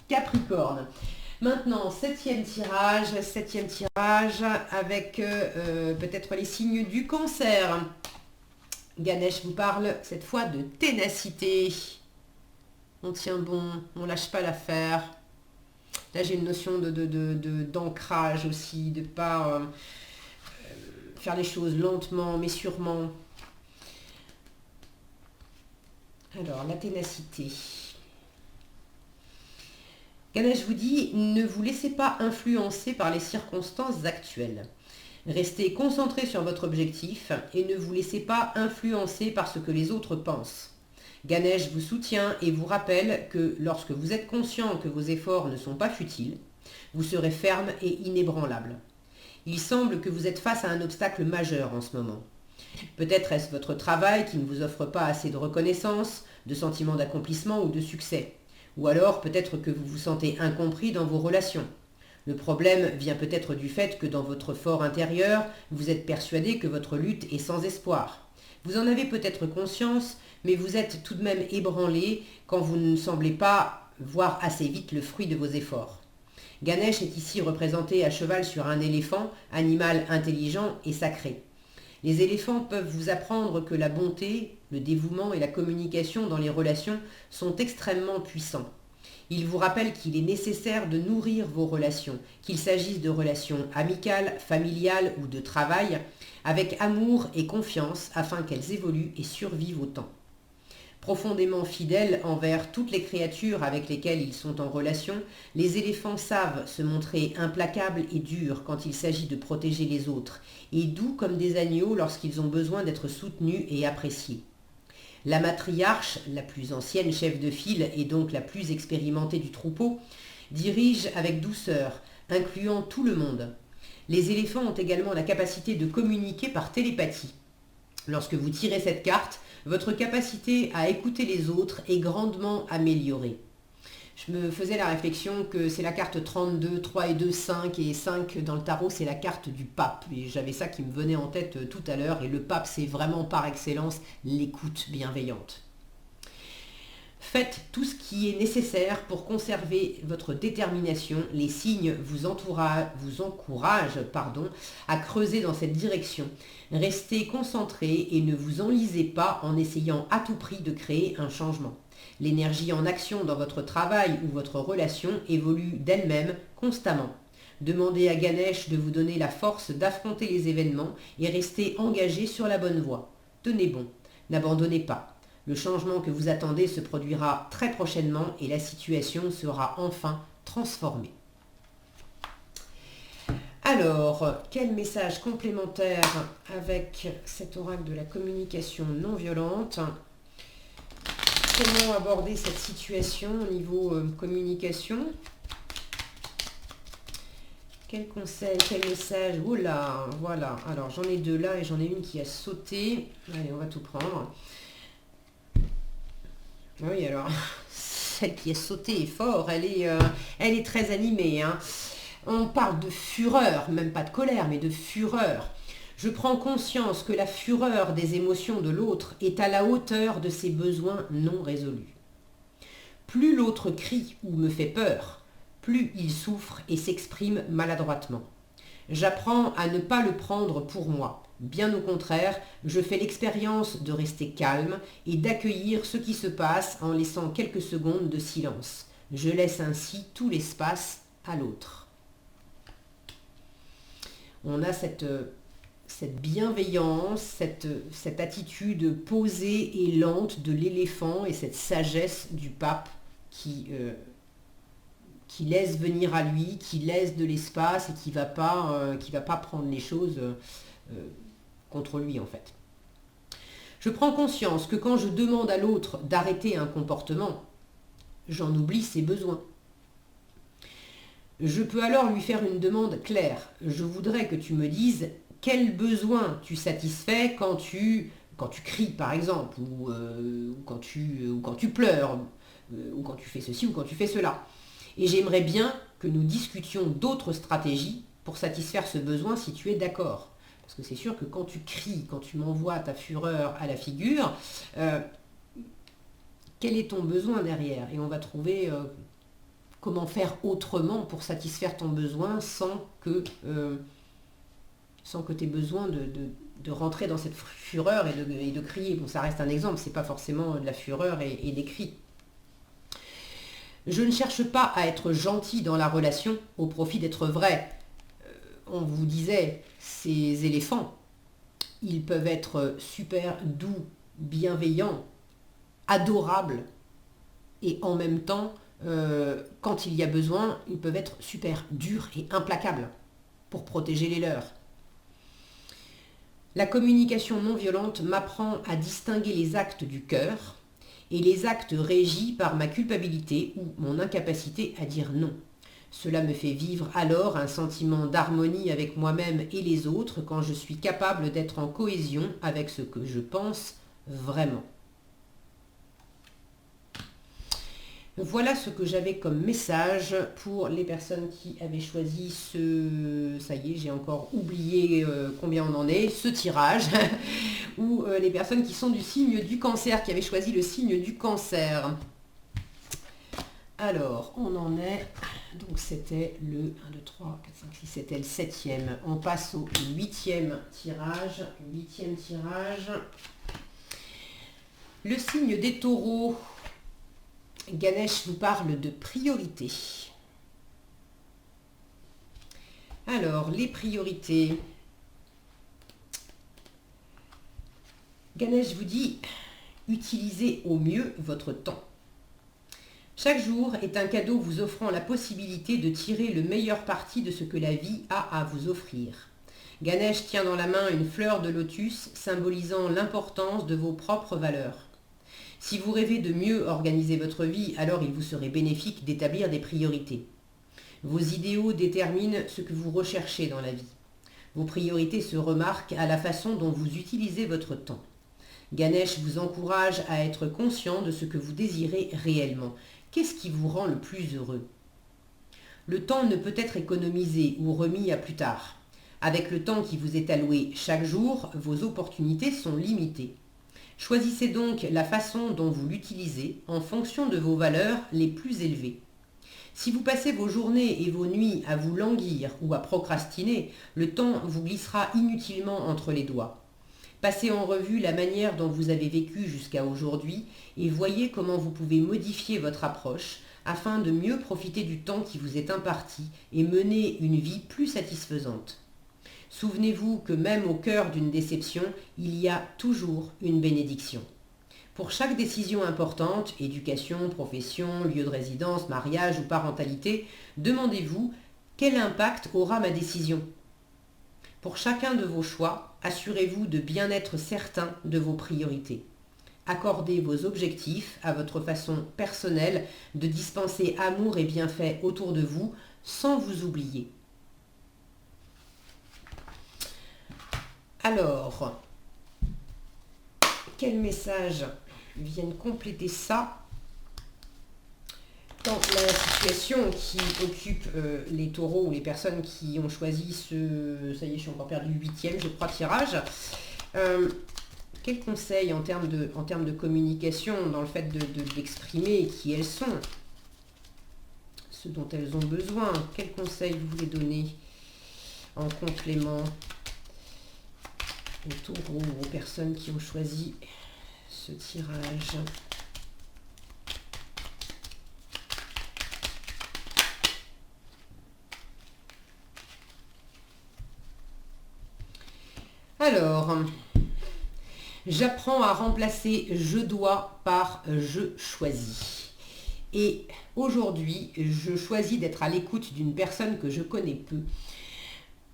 Capricornes. Maintenant, 7e tirage avec peut-être les signes du Cancer. Ganesh vous parle cette fois de ténacité. On tient bon, on lâche pas l'affaire. Là, j'ai une notion d'ancrage aussi, de ne pas faire les choses lentement mais sûrement. Alors, la ténacité. Ganesh vous dit, ne vous laissez pas influencer par les circonstances actuelles. Restez concentré sur votre objectif et ne vous laissez pas influencer par ce que les autres pensent. Ganesh vous soutient et vous rappelle que lorsque vous êtes conscient que vos efforts ne sont pas futiles, vous serez ferme et inébranlable. Il semble que vous êtes face à un obstacle majeur en ce moment. Peut-être est-ce votre travail qui ne vous offre pas assez de reconnaissance, de sentiment d'accomplissement ou de succès. Ou alors peut-être que vous vous sentez incompris dans vos relations. Le problème vient peut-être du fait que dans votre fort intérieur, vous êtes persuadé que votre lutte est sans espoir. Vous en avez peut-être conscience, mais vous êtes tout de même ébranlé quand vous ne semblez pas voir assez vite le fruit de vos efforts. Ganesh est ici représenté à cheval sur un éléphant, animal intelligent et sacré. Les éléphants peuvent vous apprendre que la bonté, le dévouement et la communication dans les relations sont extrêmement puissants. Ils vous rappellent qu'il est nécessaire de nourrir vos relations, qu'il s'agisse de relations amicales, familiales ou de travail, avec amour et confiance afin qu'elles évoluent et survivent au temps. Profondément fidèles envers toutes les créatures avec lesquelles ils sont en relation, les éléphants savent se montrer implacables et durs quand il s'agit de protéger les autres, et doux comme des agneaux lorsqu'ils ont besoin d'être soutenus et appréciés. La matriarche, la plus ancienne chef de file et donc la plus expérimentée du troupeau, dirige avec douceur, incluant tout le monde. Les éléphants ont également la capacité de communiquer par télépathie. Lorsque vous tirez cette carte, votre capacité à écouter les autres est grandement améliorée. Je me faisais la réflexion que c'est la carte 32, 3 et 2, 5, et 5 dans le tarot, c'est la carte du pape. Et j'avais ça qui me venait en tête tout à l'heure, et le pape, c'est vraiment par excellence l'écoute bienveillante. Faites tout ce qui est nécessaire pour conserver votre détermination. Les signes vous encouragent à creuser dans cette direction. Restez concentrés et ne vous enlisez pas en essayant à tout prix de créer un changement. L'énergie en action dans votre travail ou votre relation évolue d'elle-même constamment. Demandez à Ganesh de vous donner la force d'affronter les événements et restez engagé sur la bonne voie. Tenez bon, n'abandonnez pas. Le changement que vous attendez se produira très prochainement et la situation sera enfin transformée. Alors, quel message complémentaire avec cet oracle de la communication non violente? Comment aborder cette situation au niveau communication? Quel conseil, quel message? Oh là, voilà. Alors, j'en ai deux là et j'en ai une qui a sauté. Allez, on va tout prendre. Oui, alors, celle qui a sauté est fort, elle est très animée. Hein. On parle de fureur, même pas de colère, mais de fureur. Je prends conscience que la fureur des émotions de l'autre est à la hauteur de ses besoins non résolus. Plus l'autre crie ou me fait peur, plus il souffre et s'exprime maladroitement. J'apprends à ne pas le prendre pour moi. Bien au contraire, je fais l'expérience de rester calme et d'accueillir ce qui se passe en laissant quelques secondes de silence. Je laisse ainsi tout l'espace à l'autre. On a cette bienveillance, cette attitude posée et lente de l'éléphant et cette sagesse du pape qui laisse venir à lui, qui laisse de l'espace et qui va pas prendre les choses contre lui en fait. Je prends conscience que quand je demande à l'autre d'arrêter un comportement, j'en oublie ses besoins. Je peux alors lui faire une demande claire. Je voudrais que tu me dises quel besoin tu satisfais quand tu cries par exemple, ou quand tu pleures, ou quand tu fais ceci ou quand tu fais cela. Et j'aimerais bien que nous discutions d'autres stratégies pour satisfaire ce besoin si tu es d'accord. Parce que c'est sûr que quand tu cries, quand tu m'envoies ta fureur à la figure, quel est ton besoin derrière? Et on va trouver comment faire autrement pour satisfaire ton besoin sans que tu aies besoin de rentrer dans cette fureur et de crier. Bon, ça reste un exemple, c'est pas forcément de la fureur et des cris. Je ne cherche pas à être gentil dans la relation au profit d'être vrai. On vous disait, ces éléphants, ils peuvent être super doux, bienveillants, adorables et en même temps, quand il y a besoin, ils peuvent être super durs et implacables pour protéger les leurs. La communication non violente m'apprend à distinguer les actes du cœur et les actes régis par ma culpabilité ou mon incapacité à dire non. Cela me fait vivre alors un sentiment d'harmonie avec moi-même et les autres quand je suis capable d'être en cohésion avec ce que je pense vraiment. Voilà ce que j'avais comme message pour les personnes qui avaient choisi ce... Ça y est, j'ai encore oublié combien on en est, ce tirage. Ou les personnes qui sont du signe du cancer, qui avaient choisi le signe du cancer. Alors, on en est... Donc c'était le 1, 2, 3, 4, 5, 6, c'était le 7e. On passe au 8e tirage. 8e tirage. Le signe des taureaux. Ganesh vous parle de priorité. Alors, les priorités. Ganesh vous dit, utilisez au mieux votre temps. Chaque jour est un cadeau vous offrant la possibilité de tirer le meilleur parti de ce que la vie a à vous offrir. Ganesh tient dans la main une fleur de lotus symbolisant l'importance de vos propres valeurs. Si vous rêvez de mieux organiser votre vie, alors il vous serait bénéfique d'établir des priorités. Vos idéaux déterminent ce que vous recherchez dans la vie. Vos priorités se remarquent à la façon dont vous utilisez votre temps. Ganesh vous encourage à être conscient de ce que vous désirez réellement. Qu'est-ce qui vous rend le plus heureux? Le temps ne peut être économisé ou remis à plus tard. Avec le temps qui vous est alloué chaque jour, vos opportunités sont limitées. Choisissez donc la façon dont vous l'utilisez en fonction de vos valeurs les plus élevées. Si vous passez vos journées et vos nuits à vous languir ou à procrastiner, le temps vous glissera inutilement entre les doigts. Passez en revue la manière dont vous avez vécu jusqu'à aujourd'hui et voyez comment vous pouvez modifier votre approche afin de mieux profiter du temps qui vous est imparti et mener une vie plus satisfaisante. Souvenez-vous que même au cœur d'une déception, il y a toujours une bénédiction. Pour chaque décision importante, éducation, profession, lieu de résidence, mariage ou parentalité, demandez-vous quel impact aura ma décision. Pour chacun de vos choix, assurez-vous de bien être certain de vos priorités. Accordez vos objectifs à votre façon personnelle de dispenser amour et bienfaits autour de vous sans vous oublier. Alors, quels messages viennent compléter ça dans la situation qui occupe les taureaux ou les personnes qui ont choisi ce... Ça y est, je suis encore perdu, 8e, je crois, tirage. Quels conseils en termes de communication, dans le fait d'exprimer qui elles sont, ce dont elles ont besoin, quels conseils vous voulez donner en complément aux taureaux, aux personnes qui ont choisi ce tirage? Alors, j'apprends à remplacer je dois par je choisis. Et aujourd'hui, je choisis d'être à l'écoute d'une personne que je connais peu.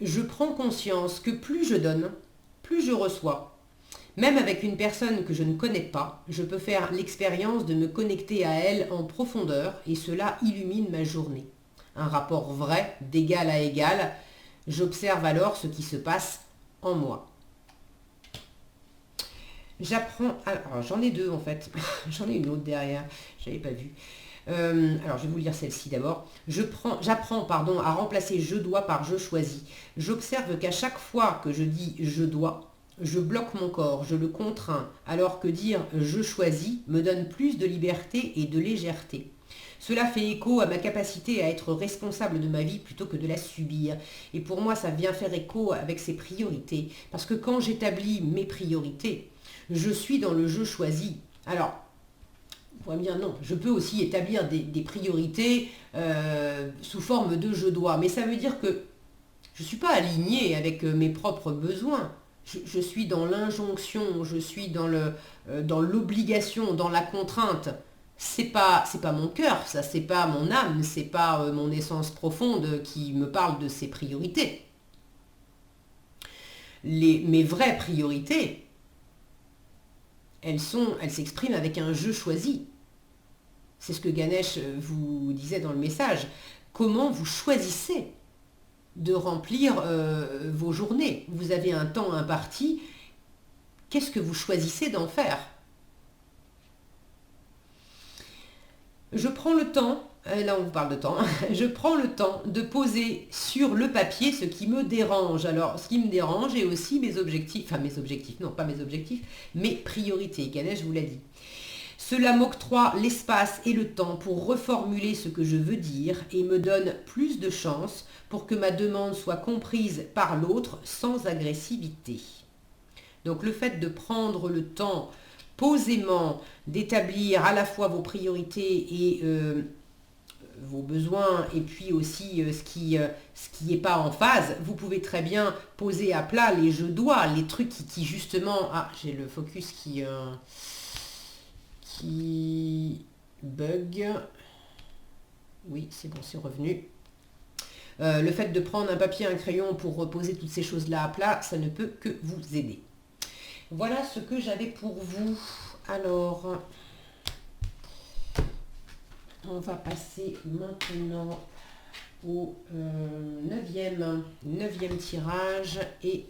Je prends conscience que plus je donne, plus je reçois. Même avec une personne que je ne connais pas, je peux faire l'expérience de me connecter à elle en profondeur et cela illumine ma journée. Un rapport vrai, d'égal à égal. J'observe alors ce qui se passe en moi. J'apprends... Alors, j'en ai deux en fait. J'en ai une autre derrière. Je n'avais pas vu. Alors, je vais vous lire celle-ci d'abord. J'apprends à remplacer je dois par je choisis. J'observe qu'à chaque fois que je dis je dois, je bloque mon corps, je le contrains, alors que dire je choisis me donne plus de liberté et de légèreté. Cela fait écho à ma capacité à être responsable de ma vie plutôt que de la subir. Et pour moi, ça vient faire écho avec ses priorités. Parce que quand j'établis mes priorités, je suis dans le je choisis. Alors, on pourrait me dire non, je peux aussi établir des priorités sous forme de je dois. Mais ça veut dire que je ne suis pas alignée avec mes propres besoins. je suis dans l'injonction, je suis dans l'obligation, dans la contrainte. C'est pas mon cœur, ça, c'est pas mon âme, c'est pas mon essence profonde qui me parle de ses priorités. Mes vraies priorités, elles s'expriment avec un je choisi. C'est ce que Ganesh vous disait dans le message. Comment vous choisissez de remplir vos journées? Vous avez un temps imparti. Qu'est-ce que vous choisissez d'en faire? Je prends le temps, là on vous parle de temps, je prends le temps de poser sur le papier ce qui me dérange. Alors, ce qui me dérange est aussi mes objectifs, non pas mes objectifs, mes priorités. Ganesh vous l'a dit. Cela m'octroie l'espace et le temps pour reformuler ce que je veux dire et me donne plus de chance pour que ma demande soit comprise par l'autre sans agressivité. Donc le fait de prendre le temps posément d'établir à la fois vos priorités et vos besoins et puis aussi ce qui n'est pas en phase, vous pouvez très bien poser à plat les je dois, les trucs qui justement... Ah, j'ai le focus qui bug. Oui, c'est bon, c'est revenu. Le fait de prendre un papier et un crayon pour reposer toutes ces choses-là à plat, ça ne peut que vous aider. Voilà ce que j'avais pour vous. Alors, on va passer maintenant au neuvième tirage et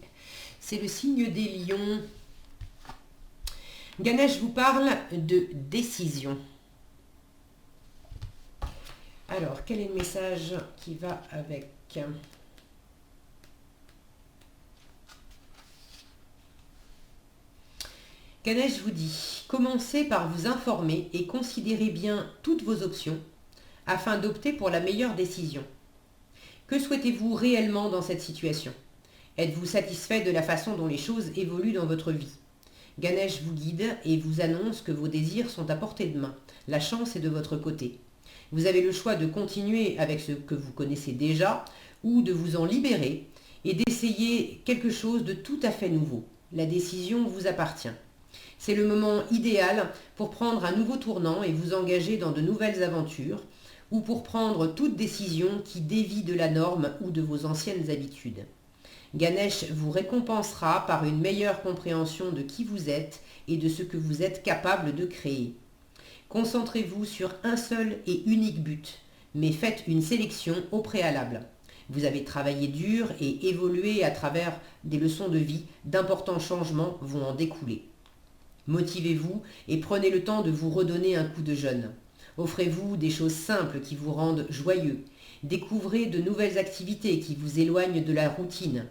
c'est le signe des lions. Ganesh vous parle de décision. Alors, quel est le message qui va avec? Ganesh vous dit, commencez par vous informer et considérez bien toutes vos options afin d'opter pour la meilleure décision. Que souhaitez-vous réellement dans cette situation? Êtes-vous satisfait de la façon dont les choses évoluent dans votre vie? Ganesh vous guide et vous annonce que vos désirs sont à portée de main. La chance est de votre côté. Vous avez le choix de continuer avec ce que vous connaissez déjà ou de vous en libérer et d'essayer quelque chose de tout à fait nouveau. La décision vous appartient. C'est le moment idéal pour prendre un nouveau tournant et vous engager dans de nouvelles aventures ou pour prendre toute décision qui dévie de la norme ou de vos anciennes habitudes. Ganesh vous récompensera par une meilleure compréhension de qui vous êtes et de ce que vous êtes capable de créer. Concentrez-vous sur un seul et unique but, mais faites une sélection au préalable. Vous avez travaillé dur et évolué à travers des leçons de vie, d'importants changements vont en découler. Motivez-vous et prenez le temps de vous redonner un coup de jeune. Offrez-vous des choses simples qui vous rendent joyeux. Découvrez de nouvelles activités qui vous éloignent de la routine.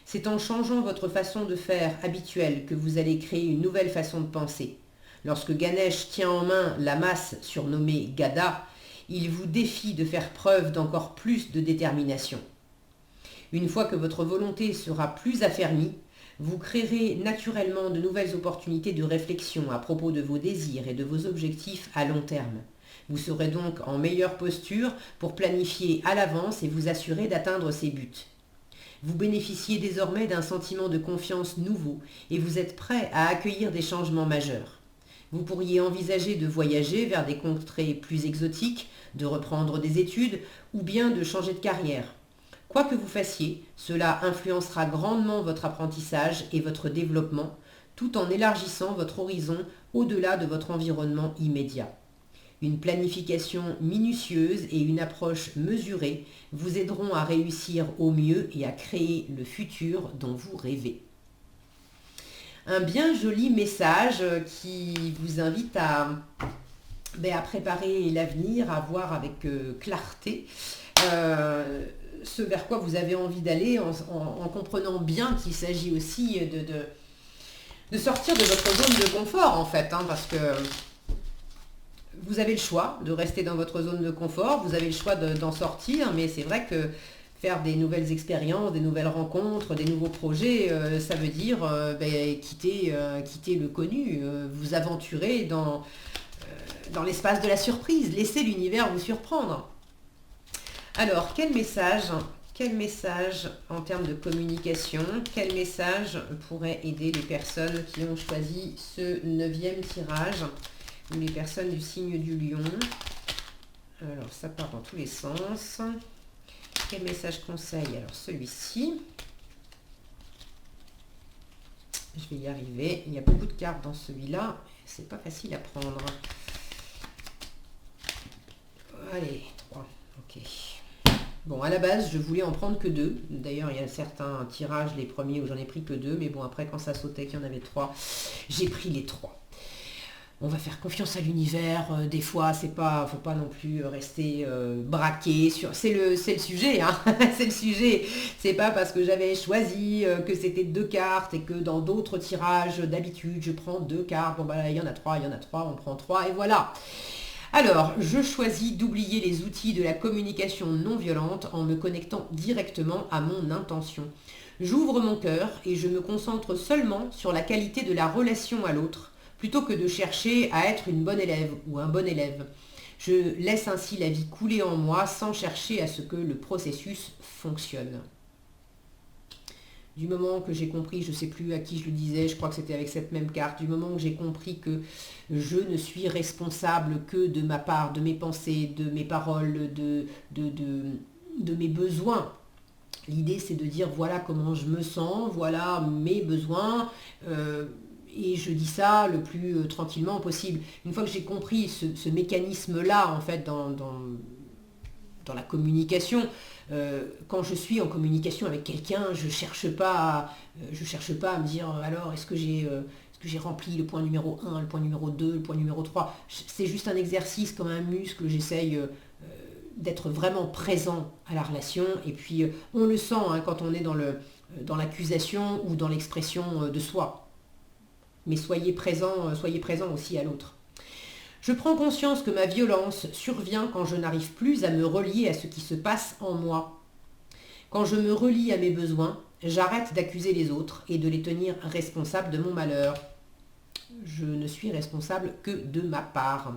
C'est en changeant votre façon de faire habituelle que vous allez créer une nouvelle façon de penser. Lorsque Ganesh tient en main la masse surnommée Gada, il vous défie de faire preuve d'encore plus de détermination. Une fois que votre volonté sera plus affermie, vous créerez naturellement de nouvelles opportunités de réflexion à propos de vos désirs et de vos objectifs à long terme. Vous serez donc en meilleure posture pour planifier à l'avance et vous assurer d'atteindre ces buts. Vous bénéficiez désormais d'un sentiment de confiance nouveau et vous êtes prêt à accueillir des changements majeurs. Vous pourriez envisager de voyager vers des contrées plus exotiques, de reprendre des études ou bien de changer de carrière. Quoi que vous fassiez, cela influencera grandement votre apprentissage et votre développement, tout en élargissant votre horizon au-delà de votre environnement immédiat. Une planification minutieuse et une approche mesurée vous aideront à réussir au mieux et à créer le futur dont vous rêvez. Un bien joli message qui vous invite à préparer l'avenir, à voir avec clarté ce vers quoi vous avez envie d'aller en comprenant bien qu'il s'agit aussi de sortir de votre zone de confort en fait, parce que vous avez le choix de rester dans votre zone de confort, vous avez le choix d'en sortir, mais c'est vrai que faire des nouvelles expériences, des nouvelles rencontres, des nouveaux projets, ça veut dire quitter le connu, vous aventurer dans l'espace de la surprise, laisser l'univers vous surprendre. Alors, quel message Quel message en termes de communication, quel message pourrait aider les personnes qui ont choisi ce 9e tirage, ou les personnes du signe du lion? Alors, ça part dans tous les sens. Quel message conseil? Alors, celui-ci. Je vais y arriver. Il y a beaucoup de cartes dans celui-là. C'est pas facile à prendre. Allez, 3. Ok. Bon, à la base, je voulais en prendre que 2. D'ailleurs, il y a certains tirages, les premiers, où j'en ai pris que 2. Mais bon, après, quand ça sautait, qu'il y en avait 3, j'ai pris les 3. On va faire confiance à l'univers. Des fois, faut pas non plus rester braqué sur. C'est le sujet, hein. C'est le sujet. C'est pas parce que j'avais choisi que c'était 2 cartes et que dans d'autres tirages, d'habitude, je prends 2 cartes. Bon, bah là, il y en a 3, on prend 3 et voilà. Alors, je choisis d'oublier les outils de la communication non violente en me connectant directement à mon intention. J'ouvre mon cœur et je me concentre seulement sur la qualité de la relation à l'autre, plutôt que de chercher à être une bonne élève ou un bon élève. Je laisse ainsi la vie couler en moi sans chercher à ce que le processus fonctionne. Du moment que j'ai compris, je ne sais plus à qui je le disais, je crois que c'était avec cette même carte, du moment que j'ai compris que je ne suis responsable que de ma part, de mes pensées, de mes paroles, de mes besoins. L'idée, c'est de dire voilà comment je me sens, voilà mes besoins, et je dis ça le plus tranquillement possible. Une fois que j'ai compris ce mécanisme-là, en fait, dans la communication, quand je suis en communication avec quelqu'un, je cherche pas à me dire alors est-ce que j'ai rempli le point numéro 1, le point numéro 2, le point numéro 3. C'est juste un exercice comme un muscle, j'essaye d'être vraiment présent à la relation. Et puis on le sent hein, quand on est dans l'accusation ou dans l'expression de soi. Mais soyez présent aussi à l'autre. Je prends conscience que ma violence survient quand je n'arrive plus à me relier à ce qui se passe en moi. Quand je me relie à mes besoins, j'arrête d'accuser les autres et de les tenir responsables de mon malheur. Je ne suis responsable que de ma part.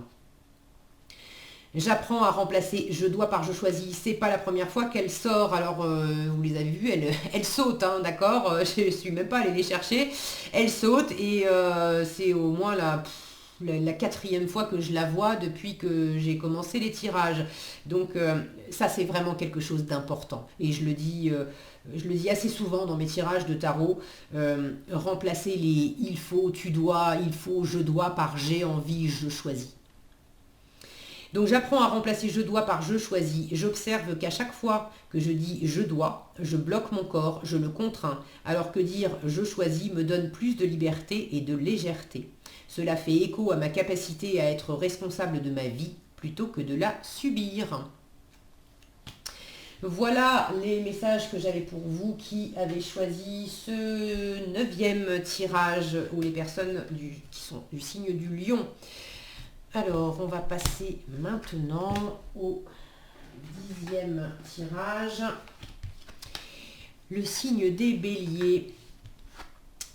J'apprends à remplacer je dois par je choisis. C'est pas la première fois qu'elle sort. Alors, vous les avez vues, elle saute, hein, d'accord. Je ne suis même pas allée les chercher. Elle saute et c'est au moins la 4e fois que je la vois depuis que j'ai commencé les tirages. Donc ça c'est vraiment quelque chose d'important. Et je le dis assez souvent dans mes tirages de tarot, remplacer les il faut, tu dois, il faut, je dois par j'ai envie, je choisis. Donc j'apprends à remplacer je dois par je choisis. J'observe qu'à chaque fois que je dis je dois, je bloque mon corps, je le contrains, alors que dire je choisis me donne plus de liberté et de légèreté. Cela fait écho à ma capacité à être responsable de ma vie plutôt que de la subir. Voilà les messages que j'avais pour vous qui avez choisi ce 9e tirage, ou les personnes qui sont du signe du lion. Alors, on va passer maintenant au 10e tirage. Le signe des béliers.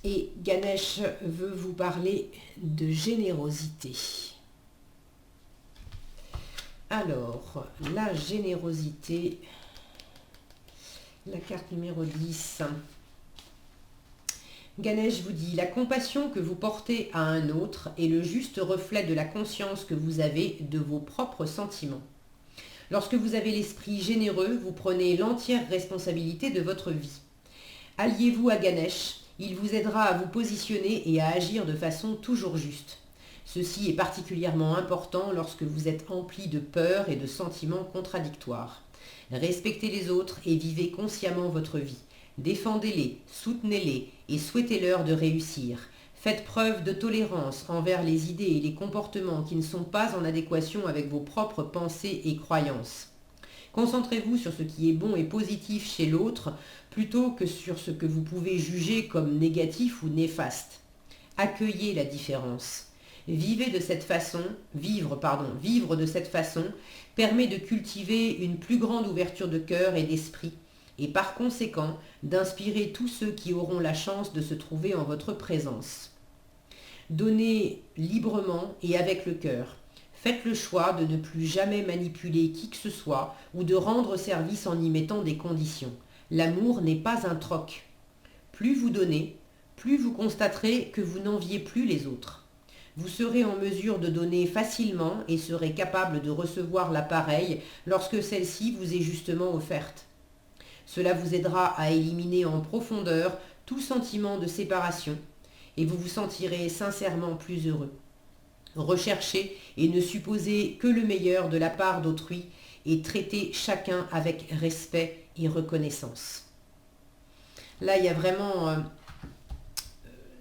Et Ganesh veut vous parler de générosité. Alors, la générosité, la carte numéro 10. Ganesh vous dit, la compassion que vous portez à un autre est le juste reflet de la conscience que vous avez de vos propres sentiments. Lorsque vous avez l'esprit généreux, vous prenez l'entière responsabilité de votre vie. Alliez-vous à Ganesh, il vous aidera à vous positionner et à agir de façon toujours juste. Ceci est particulièrement important lorsque vous êtes empli de peur et de sentiments contradictoires. Respectez les autres et vivez consciemment votre vie. Défendez-les, soutenez-les et souhaitez-leur de réussir. Faites preuve de tolérance envers les idées et les comportements qui ne sont pas en adéquation avec vos propres pensées et croyances. Concentrez-vous sur ce qui est bon et positif chez l'autre plutôt que sur ce que vous pouvez juger comme négatif ou néfaste. Accueillez la différence. Vivre de cette façon permet de cultiver une plus grande ouverture de cœur et d'esprit et par conséquent d'inspirer tous ceux qui auront la chance de se trouver en votre présence. Donnez librement et avec le cœur. Faites le choix de ne plus jamais manipuler qui que ce soit ou de rendre service en y mettant des conditions. L'amour n'est pas un troc. Plus vous donnez, plus vous constaterez que vous n'enviez plus les autres. Vous serez en mesure de donner facilement et serez capable de recevoir l'appareil lorsque celle-ci vous est justement offerte. Cela vous aidera à éliminer en profondeur tout sentiment de séparation et vous vous sentirez sincèrement plus heureux. Recherchez et ne supposez que le meilleur de la part d'autrui et traitez chacun avec respect et reconnaissance. Là, il y a vraiment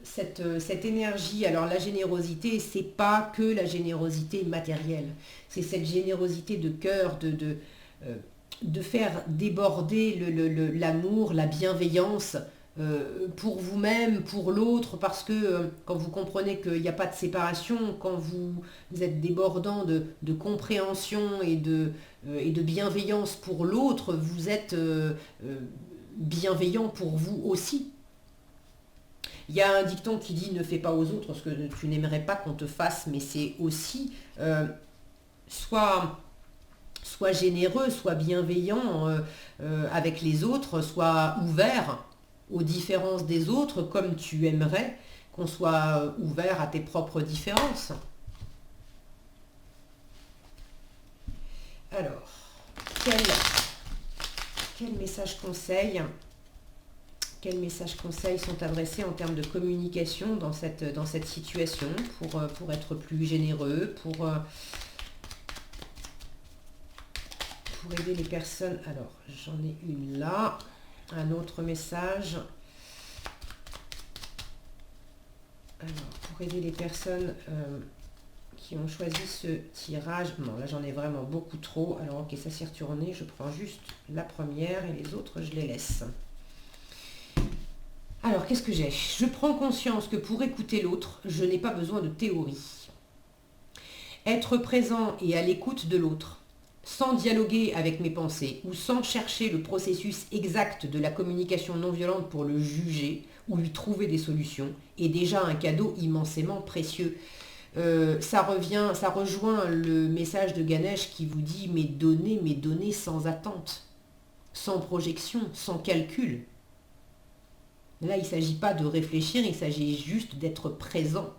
cette énergie. Alors la générosité, c'est pas que la générosité matérielle, c'est cette générosité de cœur, de faire déborder l'amour, la bienveillance pour vous-même, pour l'autre, parce que quand vous comprenez qu'il n'y a pas de séparation, quand vous êtes débordant de compréhension et de bienveillance pour l'autre, vous êtes bienveillant pour vous aussi. Il y a un dicton qui dit ne fais pas aux autres ce que tu n'aimerais pas qu'on te fasse, mais c'est aussi sois généreux, sois bienveillant avec les autres, sois ouvert aux différences des autres comme tu aimerais qu'on soit ouvert à tes propres différences. Alors, quel message conseil quels messages conseils sont adressés en termes de communication dans cette situation pour être plus généreux, pour aider les personnes. Alors, j'en ai une là. Un autre message. Alors, pour aider les personnes qui ont choisi ce tirage. Non, là j'en ai vraiment beaucoup trop. Alors, ok, ça s'est retourné. Je prends juste la première et les autres, je les laisse. Alors, qu'est-ce que j'ai? Je prends conscience que pour écouter l'autre, je n'ai pas besoin de théorie. Être présent et à l'écoute de l'autre, sans dialoguer avec mes pensées ou sans chercher le processus exact de la communication non violente pour le juger ou lui trouver des solutions, est déjà un cadeau immensément précieux. Ça rejoint le message de Ganesh qui vous dit mais donnez sans attente, sans projection, sans calcul. Là, il ne s'agit pas de réfléchir, il s'agit juste d'être présent.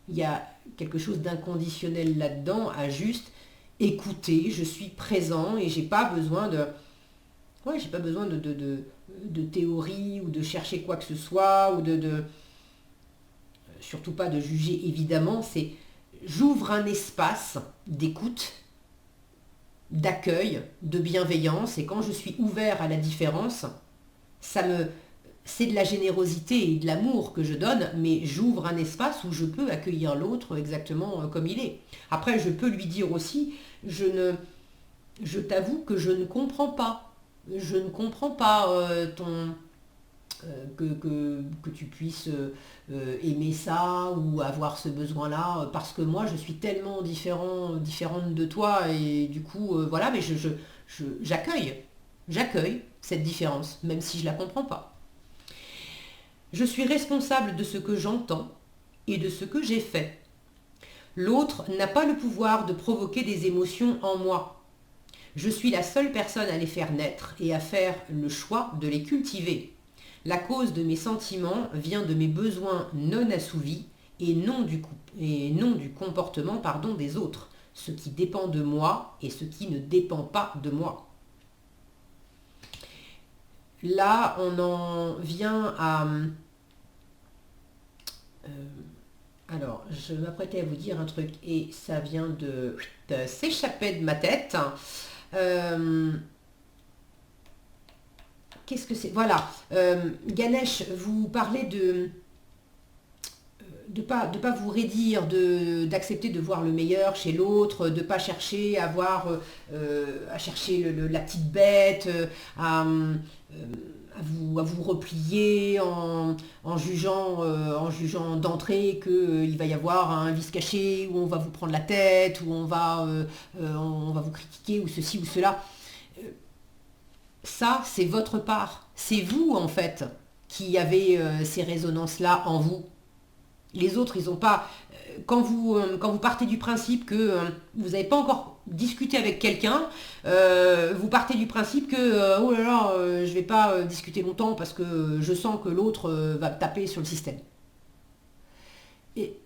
Il y a quelque chose d'inconditionnel là-dedans, à juste écouter, je suis présent et j'ai pas besoin de théorie ou de chercher quoi que ce soit, ou surtout pas de juger évidemment, c'est j'ouvre un espace d'écoute, d'accueil, de bienveillance, et quand je suis ouvert à la différence, c'est de la générosité et de l'amour que je donne, mais j'ouvre un espace où je peux accueillir l'autre exactement comme il est. Après, je peux lui dire aussi, je t'avoue que je ne comprends pas. Je ne comprends pas que tu puisses aimer ça ou avoir ce besoin-là, parce que moi, je suis tellement différente de toi, et du coup, voilà, mais j'accueille cette différence, même si je ne la comprends pas. Je suis responsable de ce que j'entends et de ce que j'ai fait. L'autre n'a pas le pouvoir de provoquer des émotions en moi. Je suis la seule personne à les faire naître et à faire le choix de les cultiver. La cause de mes sentiments vient de mes besoins non assouvis et non du comportement des autres, ce qui dépend de moi et ce qui ne dépend pas de moi. Là, on en vient à... alors, je m'apprêtais à vous dire un truc et ça vient de s'échapper de ma tête. Qu'est-ce que c'est? Voilà. Ganesh, vous parlez de pas vous raidir, d'accepter de voir le meilleur chez l'autre, de ne pas chercher à chercher la petite bête, à vous replier en jugeant d'entrée qu'il va y avoir un vice caché, où on va vous prendre la tête, où on va vous critiquer, ou ceci ou cela. Ça, c'est votre part. C'est vous, en fait, qui avez ces résonances-là en vous. Les autres, ils n'ont pas... quand vous partez du principe que vous n'avez pas encore discuté avec quelqu'un, vous partez du principe que oh là là, je ne vais pas discuter longtemps parce que je sens que l'autre va taper sur le système. Et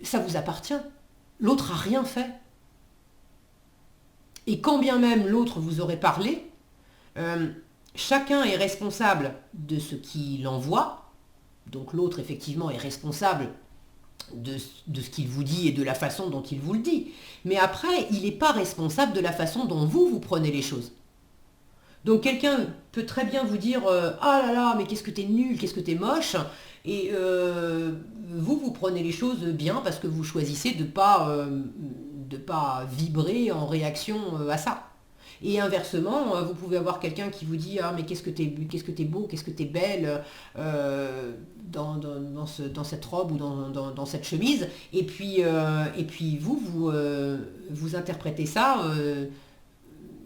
ça vous appartient. L'autre n'a rien fait. Et quand bien même l'autre vous aurait parlé, chacun est responsable de ce qu'il envoie. Donc l'autre, effectivement, est responsable de ce qu'il vous dit et de la façon dont il vous le dit. Mais après, il n'est pas responsable de la façon dont vous prenez les choses. Donc quelqu'un peut très bien vous dire ah là là, mais qu'est-ce que t'es nul, qu'est-ce que t'es moche, et vous prenez les choses bien parce que vous choisissez de pas vibrer en réaction à ça. Et inversement, vous pouvez avoir quelqu'un qui vous dit ah mais qu'est-ce que t'es beau, qu'est-ce que t'es belle dans cette robe ou dans cette chemise, et puis vous interprétez ça,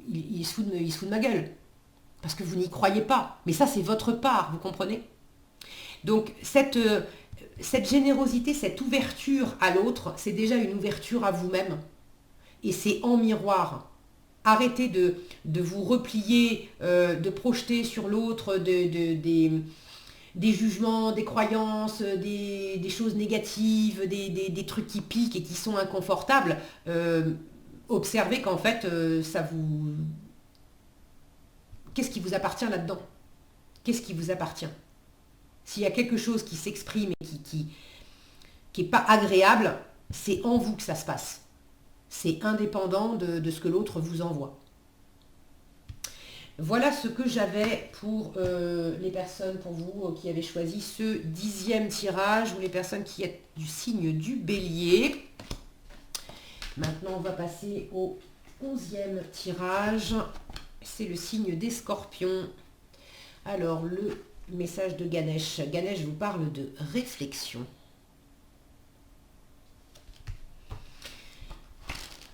il se fout de ma gueule. Parce que vous n'y croyez pas. Mais ça, c'est votre part, vous comprenez? Donc, cette générosité, cette ouverture à l'autre, c'est déjà une ouverture à vous-même. Et c'est en miroir. Arrêtez de vous replier, de projeter sur l'autre des jugements, des croyances, des choses négatives, des trucs qui piquent et qui sont inconfortables. Observez qu'en fait, ça vous... Qu'est-ce qui vous appartient là-dedans? Qu'est-ce qui vous appartient? S'il y a quelque chose qui s'exprime et qui n'est pas agréable, c'est en vous que ça se passe. C'est indépendant de ce que l'autre vous envoie. Voilà ce que j'avais pour les personnes, pour vous, qui avez choisi ce 10e tirage, ou les personnes qui êtes du signe du Bélier. Maintenant, on va passer au 11e tirage. C'est le signe des Scorpions. Alors, le message de Ganesh. Ganesh vous parle de réflexion.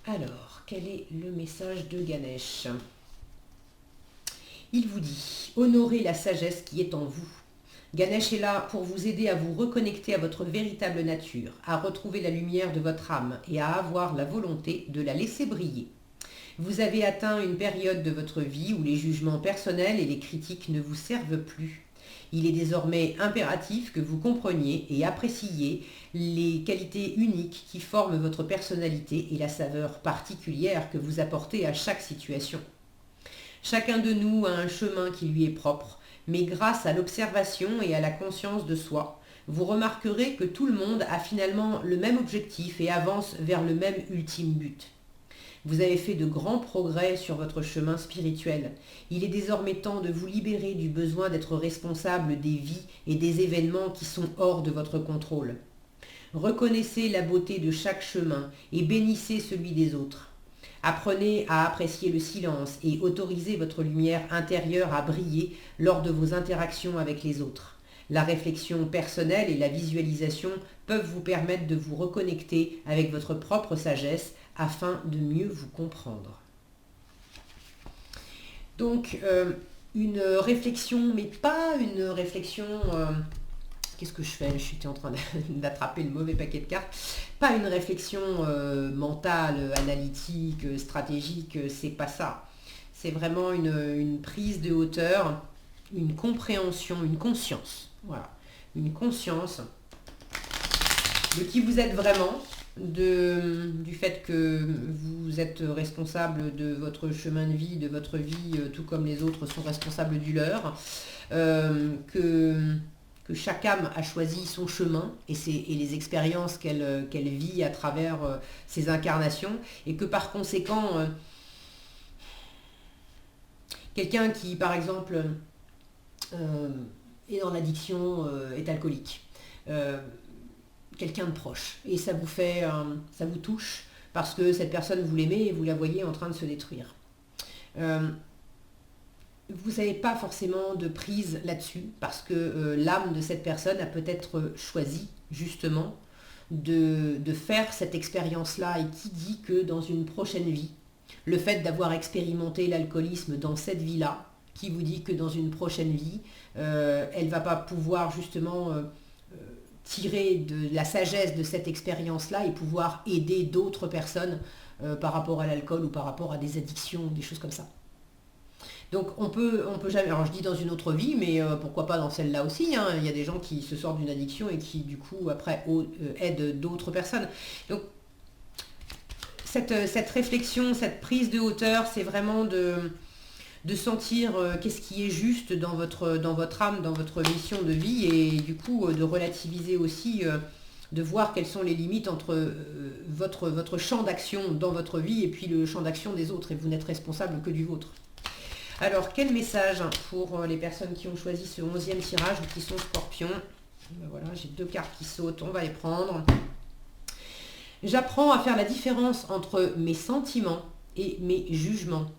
Alors, quel est le message de Ganesh? Il vous dit, honorez la sagesse qui est en vous. Ganesh est là pour vous aider à vous reconnecter à votre véritable nature, à retrouver la lumière de votre âme et à avoir la volonté de la laisser briller. Vous avez atteint une période de votre vie où les jugements personnels et les critiques ne vous servent plus. Il est désormais impératif que vous compreniez et appréciiez les qualités uniques qui forment votre personnalité et la saveur particulière que vous apportez à chaque situation. Chacun de nous a un chemin qui lui est propre, mais grâce à l'observation et à la conscience de soi, vous remarquerez que tout le monde a finalement le même objectif et avance vers le même ultime but. Vous avez fait de grands progrès sur votre chemin spirituel. Il est désormais temps de vous libérer du besoin d'être responsable des vies et des événements qui sont hors de votre contrôle. Reconnaissez la beauté de chaque chemin et bénissez celui des autres. Apprenez à apprécier le silence et autorisez votre lumière intérieure à briller lors de vos interactions avec les autres. La réflexion personnelle et la visualisation peuvent vous permettre de vous reconnecter avec votre propre sagesse afin de mieux vous comprendre. Donc, une réflexion, mais pas une réflexion... qu'est-ce que je fais? J'étais en train d'attraper le mauvais paquet de cartes. Pas une réflexion mentale, analytique, stratégique, c'est pas ça. C'est vraiment une prise de hauteur, une compréhension, une conscience. Voilà, une conscience de qui vous êtes vraiment, du fait que vous êtes responsable de votre chemin de vie, de votre vie, tout comme les autres sont responsables du leur, que chaque âme a choisi son chemin et les expériences qu'elle vit à travers ses incarnations, et que par conséquent, quelqu'un qui, par exemple, est dans l'addiction, est alcoolique, quelqu'un de proche, et ça vous touche parce que cette personne, vous l'aimez et vous la voyez en train de se détruire. Vous n'avez pas forcément de prise là-dessus parce que l'âme de cette personne a peut-être choisi justement de faire cette expérience-là, et qui dit que dans une prochaine vie, le fait d'avoir expérimenté l'alcoolisme dans cette vie-là, qui vous dit que dans une prochaine vie, elle ne va pas pouvoir justement tirer de la sagesse de cette expérience-là et pouvoir aider d'autres personnes par rapport à l'alcool ou par rapport à des addictions, des choses comme ça. Donc on peut jamais, alors je dis dans une autre vie, mais pourquoi pas dans celle-là aussi, hein. Il y a des gens qui se sortent d'une addiction et qui du coup après aident d'autres personnes. Donc cette réflexion, cette prise de hauteur, c'est vraiment de sentir qu'est-ce qui est juste dans votre âme, dans votre mission de vie, et du coup de relativiser aussi, de voir quelles sont les limites entre votre champ d'action dans votre vie et puis le champ d'action des autres, et vous n'êtes responsable que du vôtre. Alors, quel message pour les personnes qui ont choisi ce 11e tirage ou qui sont scorpions? Ben voilà, j'ai 2 cartes qui sautent, on va les prendre. J'apprends à faire la différence entre mes sentiments et mes jugements.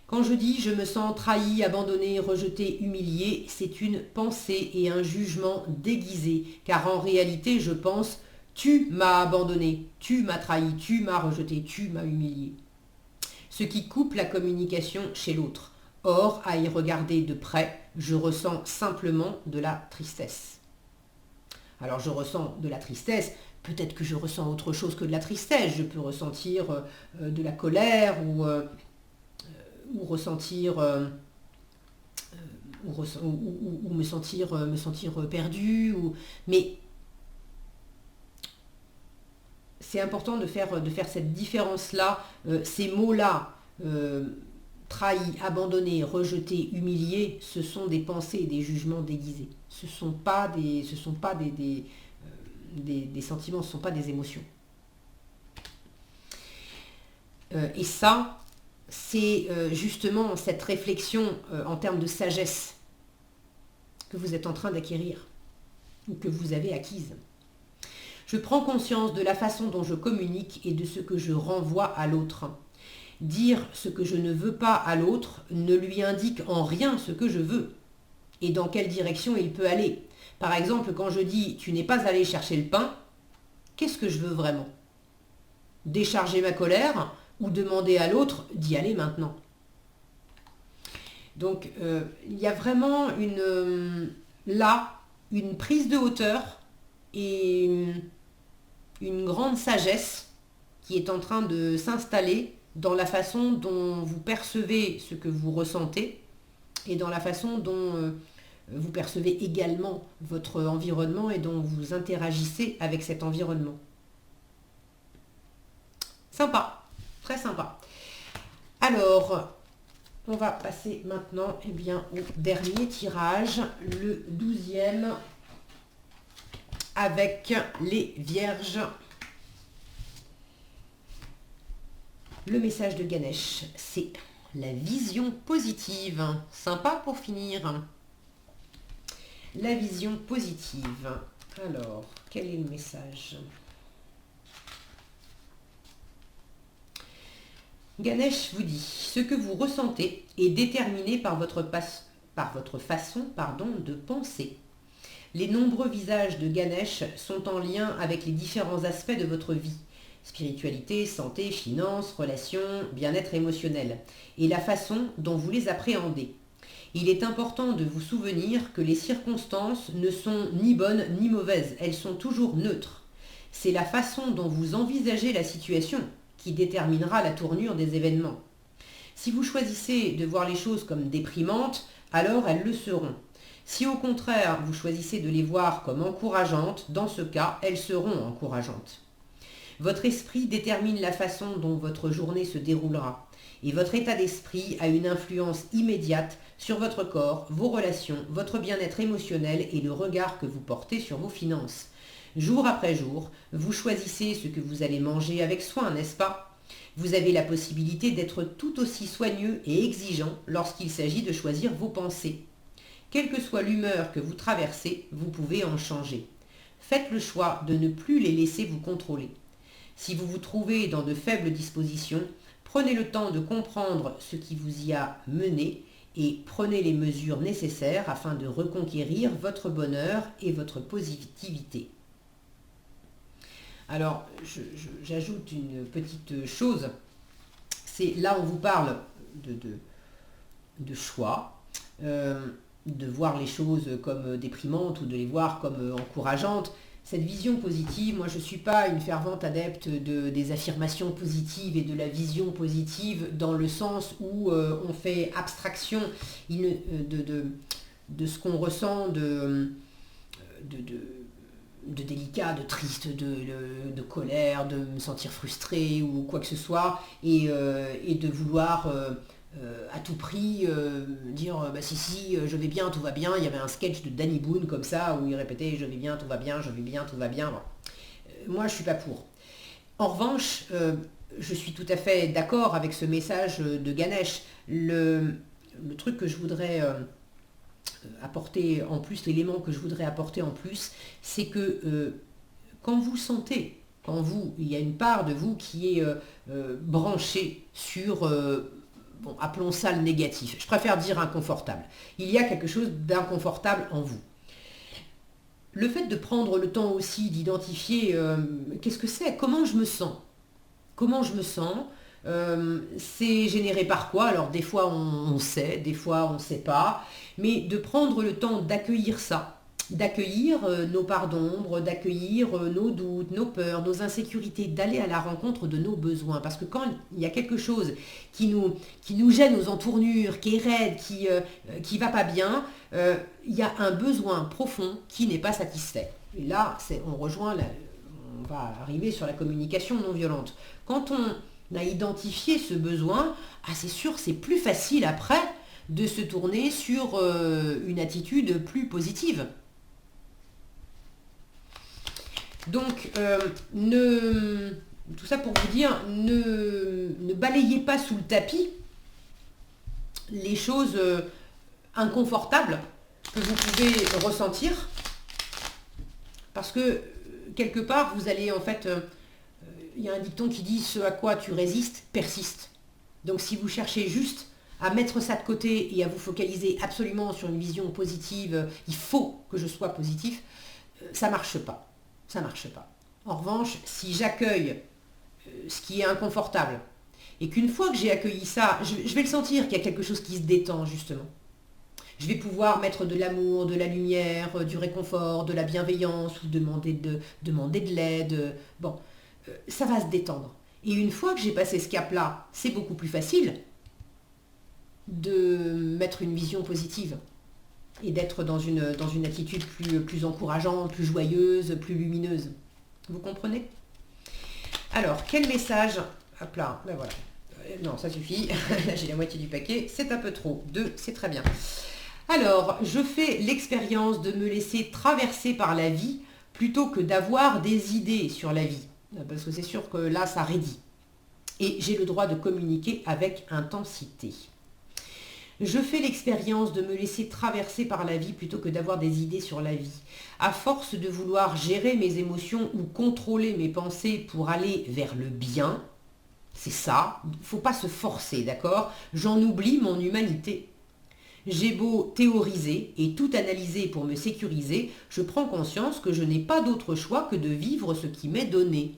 Quand je dis « je me sens trahi, abandonné, rejeté, humilié », c'est une pensée et un jugement déguisé, car en réalité, je pense « tu m'as abandonné, tu m'as trahi, tu m'as rejeté, tu m'as humilié ». Ce qui coupe la communication chez l'autre. Or, à y regarder de près, je ressens simplement de la tristesse. Alors, je ressens de la tristesse, peut-être que je ressens autre chose que de la tristesse. Je peux ressentir de la colère ou ressentir ou me sentir perdu. Mais c'est important de faire cette différence-là. Ces mots-là, trahi, abandonné, rejeté, humilié, ce sont des pensées et des jugements déguisés. Ce ne sont pas des sentiments, ce ne sont pas des émotions. Et ça, c'est justement cette réflexion en termes de sagesse que vous êtes en train d'acquérir ou que vous avez acquise. Je prends conscience de la façon dont je communique et de ce que je renvoie à l'autre. Dire ce que je ne veux pas à l'autre ne lui indique en rien ce que je veux et dans quelle direction il peut aller. Par exemple, quand je dis « tu n'es pas allé chercher le pain », qu'est-ce que je veux vraiment? Décharger ma colère ou demander à l'autre d'y aller maintenant? Donc, il y a vraiment une prise de hauteur et une grande sagesse qui est en train de s'installer dans la façon dont vous percevez ce que vous ressentez et dans la façon dont vous percevez également votre environnement et dont vous interagissez avec cet environnement. Sympa, très sympa. Alors, on va passer maintenant au dernier tirage, le 12e, avec les vierges. Le message de Ganesh, c'est la vision positive. Sympa pour finir. La vision positive. Alors, quel est le message? Ganesh vous dit, ce que vous ressentez est déterminé par votre façon de penser. Les nombreux visages de Ganesh sont en lien avec les différents aspects de votre vie. Spiritualité, santé, finances, relations, bien-être émotionnel. Et la façon dont vous les appréhendez. Il est important de vous souvenir que les circonstances ne sont ni bonnes ni mauvaises. Elles sont toujours neutres. C'est la façon dont vous envisagez la situation qui déterminera la tournure des événements. Si vous choisissez de voir les choses comme déprimantes, alors elles le seront. Si au contraire vous choisissez de les voir comme encourageantes, dans ce cas, elles seront encourageantes. Votre esprit détermine la façon dont votre journée se déroulera, et votre état d'esprit a une influence immédiate sur votre corps, vos relations, votre bien-être émotionnel et le regard que vous portez sur vos finances. Jour après jour, vous choisissez ce que vous allez manger avec soin, n'est-ce pas? Vous avez la possibilité d'être tout aussi soigneux et exigeant lorsqu'il s'agit de choisir vos pensées. Quelle que soit l'humeur que vous traversez, vous pouvez en changer. Faites le choix de ne plus les laisser vous contrôler. Si vous vous trouvez dans de faibles dispositions, prenez le temps de comprendre ce qui vous y a mené et prenez les mesures nécessaires afin de reconquérir votre bonheur et votre positivité. Alors, j'ajoute une petite chose. C'est là on vous parle de choix. de voir les choses comme déprimantes ou de les voir comme encourageantes. Cette vision positive, moi je ne suis pas une fervente adepte des affirmations positives et de la vision positive dans le sens où on fait abstraction de ce qu'on ressent de délicat, de triste, de colère, de me sentir frustré ou quoi que ce soit, et de vouloir à tout prix dire bah si je vais bien, tout va bien. Il y avait un sketch de Danny Boone comme ça où il répétait je vais bien, tout va bien, je vais bien, tout va bien. Bon. Moi je suis pas pour. En revanche, je suis tout à fait d'accord avec ce message de Ganesh. Le truc que je voudrais apporter en plus, l'élément que je voudrais apporter en plus, c'est que quand vous sentez, il y a une part de vous qui est branchée sur, bon, appelons ça le négatif, je préfère dire inconfortable. Il y a quelque chose d'inconfortable en vous. Le fait de prendre le temps aussi d'identifier qu'est-ce que c'est, comment je me sens, c'est généré par quoi? Alors des fois on sait, des fois on ne sait pas, mais de prendre le temps d'accueillir ça, d'accueillir nos parts d'ombre, d'accueillir nos doutes, nos peurs, nos insécurités, d'aller à la rencontre de nos besoins. Parce que quand il y a quelque chose qui nous gêne aux entournures, qui est raide, qui va pas bien, il y a un besoin profond qui n'est pas satisfait. Et là, on va arriver sur la communication non violente. Quand on a identifié ce besoin, c'est sûr, c'est plus facile après de se tourner sur une attitude plus positive. Donc, tout ça pour vous dire, ne balayez pas sous le tapis les choses inconfortables que vous pouvez ressentir, parce que quelque part, vous allez en fait, il y a un dicton qui dit « ce à quoi tu résistes persiste ». Donc si vous cherchez juste à mettre ça de côté et à vous focaliser absolument sur une vision positive, il faut que je sois positif, ça ne marche pas. Ça ne marche pas. En revanche, si j'accueille ce qui est inconfortable, et qu'une fois que j'ai accueilli ça, je vais le sentir qu'il y a quelque chose qui se détend justement. Je vais pouvoir mettre de l'amour, de la lumière, du réconfort, de la bienveillance, ou demander de l'aide. Bon, ça va se détendre. Et une fois que j'ai passé ce cap-là, c'est beaucoup plus facile de mettre une vision positive et d'être dans une attitude plus encourageante, plus joyeuse, plus lumineuse. Vous comprenez? Alors, quel message? Hop là, ben voilà. Non, ça suffit. Là, j'ai la moitié du paquet. C'est un peu trop. 2, c'est très bien. Alors, je fais l'expérience de me laisser traverser par la vie plutôt que d'avoir des idées sur la vie. Parce que c'est sûr que là, ça raidit. Et j'ai le droit de communiquer avec intensité. Je fais l'expérience de me laisser traverser par la vie plutôt que d'avoir des idées sur la vie. À force de vouloir gérer mes émotions ou contrôler mes pensées pour aller vers le bien, c'est ça, il ne faut pas se forcer, d'accord? J'en oublie mon humanité. J'ai beau théoriser et tout analyser pour me sécuriser, je prends conscience que je n'ai pas d'autre choix que de vivre ce qui m'est donné.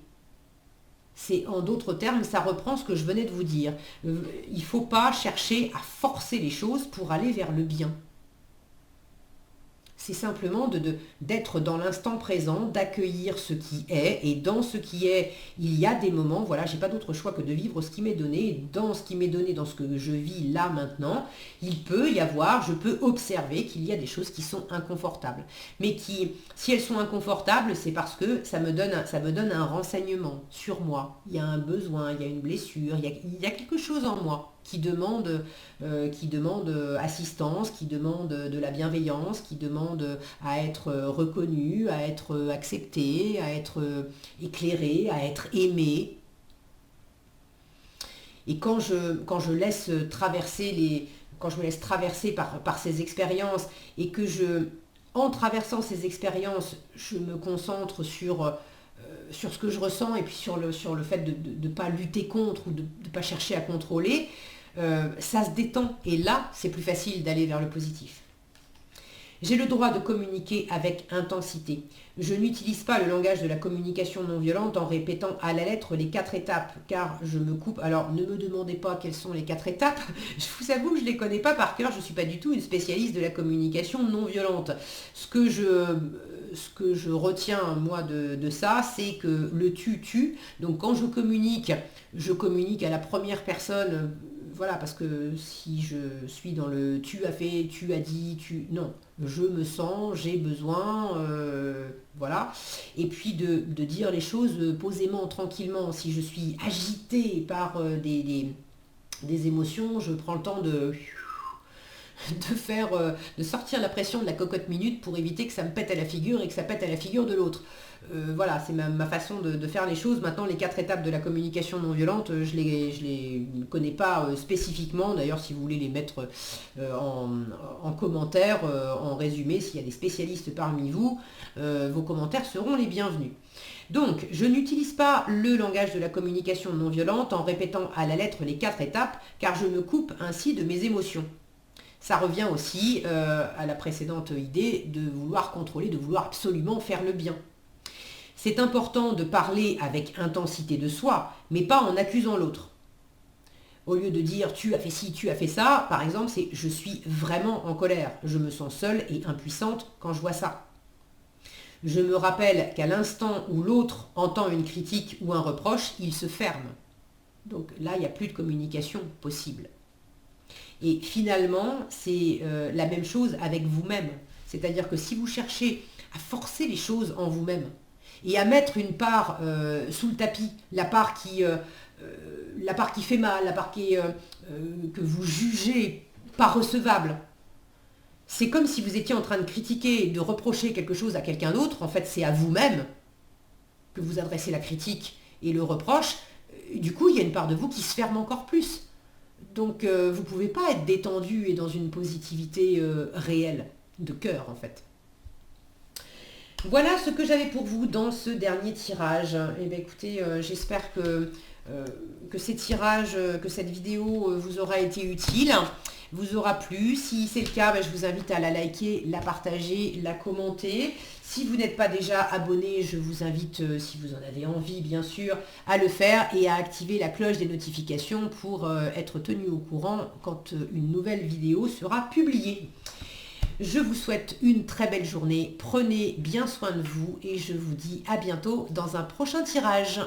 C'est, en d'autres termes, ça reprend ce que je venais de vous dire. Il ne faut pas chercher à forcer les choses pour aller vers le bien. C'est simplement d'être dans l'instant présent, d'accueillir ce qui est, et dans ce qui est, il y a des moments, voilà, j'ai pas d'autre choix que de vivre ce qui m'est donné, et dans ce qui m'est donné, dans ce que je vis là maintenant, il peut y avoir, je peux observer qu'il y a des choses qui sont inconfortables. Mais qui, si elles sont inconfortables, c'est parce que ça me donne un renseignement sur moi. Il y a un besoin, il y a une blessure, il y a quelque chose en moi qui demande assistance, qui demande de la bienveillance, qui demande à être reconnu, à être accepté, à être éclairé, à être aimé. Et quand je laisse traverser quand je me laisse traverser par ces expériences et que en traversant ces expériences, je me concentre sur ce que je ressens et puis sur le fait de ne pas lutter contre ou de ne pas chercher à contrôler, ça se détend. Et là, c'est plus facile d'aller vers le positif. J'ai le droit de communiquer avec intensité. Je n'utilise pas le langage de la communication non violente en répétant à la lettre les 4 étapes, car je me coupe. Alors, ne me demandez pas quelles sont les 4 étapes. Je vous avoue que je ne les connais pas par cœur. Je ne suis pas du tout une spécialiste de la communication non violente. Ce que je retiens, moi, de ça, c'est que le tu tue. Donc, quand je communique à la première personne. Voilà, parce que si je suis dans le tu as fait, tu as dit, non, je me sens, j'ai besoin, voilà. Et puis de dire les choses posément, tranquillement. Si je suis agitée par des émotions, je prends le temps de sortir la pression de la cocotte minute pour éviter que ça me pète à la figure et que ça pète à la figure de l'autre. Voilà, c'est ma façon de faire les choses. Maintenant, les 4 étapes de la communication non violente, je les connais pas spécifiquement. D'ailleurs, si vous voulez les mettre en commentaire, en résumé, s'il y a des spécialistes parmi vous, vos commentaires seront les bienvenus. Donc, je n'utilise pas le langage de la communication non violente en répétant à la lettre les 4 étapes, car je me coupe ainsi de mes émotions. Ça revient aussi à la précédente idée de vouloir contrôler, de vouloir absolument faire le bien. C'est important de parler avec intensité de soi, mais pas en accusant l'autre. Au lieu de dire tu as fait ci, tu as fait ça, par exemple, c'est je suis vraiment en colère, je me sens seule et impuissante quand je vois ça. Je me rappelle qu'à l'instant où l'autre entend une critique ou un reproche, il se ferme. Donc là, il n'y a plus de communication possible. Et finalement, c'est la même chose avec vous-même. C'est-à-dire que si vous cherchez à forcer les choses en vous-même et à mettre une part sous le tapis, la part qui fait mal, la part que vous jugez pas recevable, c'est comme si vous étiez en train de critiquer, de reprocher quelque chose à quelqu'un d'autre. En fait, c'est à vous-même que vous adressez la critique et le reproche. Du coup, il y a une part de vous qui se ferme encore plus. Donc vous ne pouvez pas être détendu et dans une positivité réelle, de cœur en fait. Voilà ce que j'avais pour vous dans ce dernier tirage. Et bien écoutez, j'espère que ces tirages, que cette vidéo vous aura été utile, vous aura plu. Si c'est le cas, ben, je vous invite à la liker, la partager, la commenter. Si vous n'êtes pas déjà abonné, je vous invite, si vous en avez envie bien sûr, à le faire et à activer la cloche des notifications pour être tenu au courant quand une nouvelle vidéo sera publiée. Je vous souhaite une très belle journée, prenez bien soin de vous et je vous dis à bientôt dans un prochain tirage.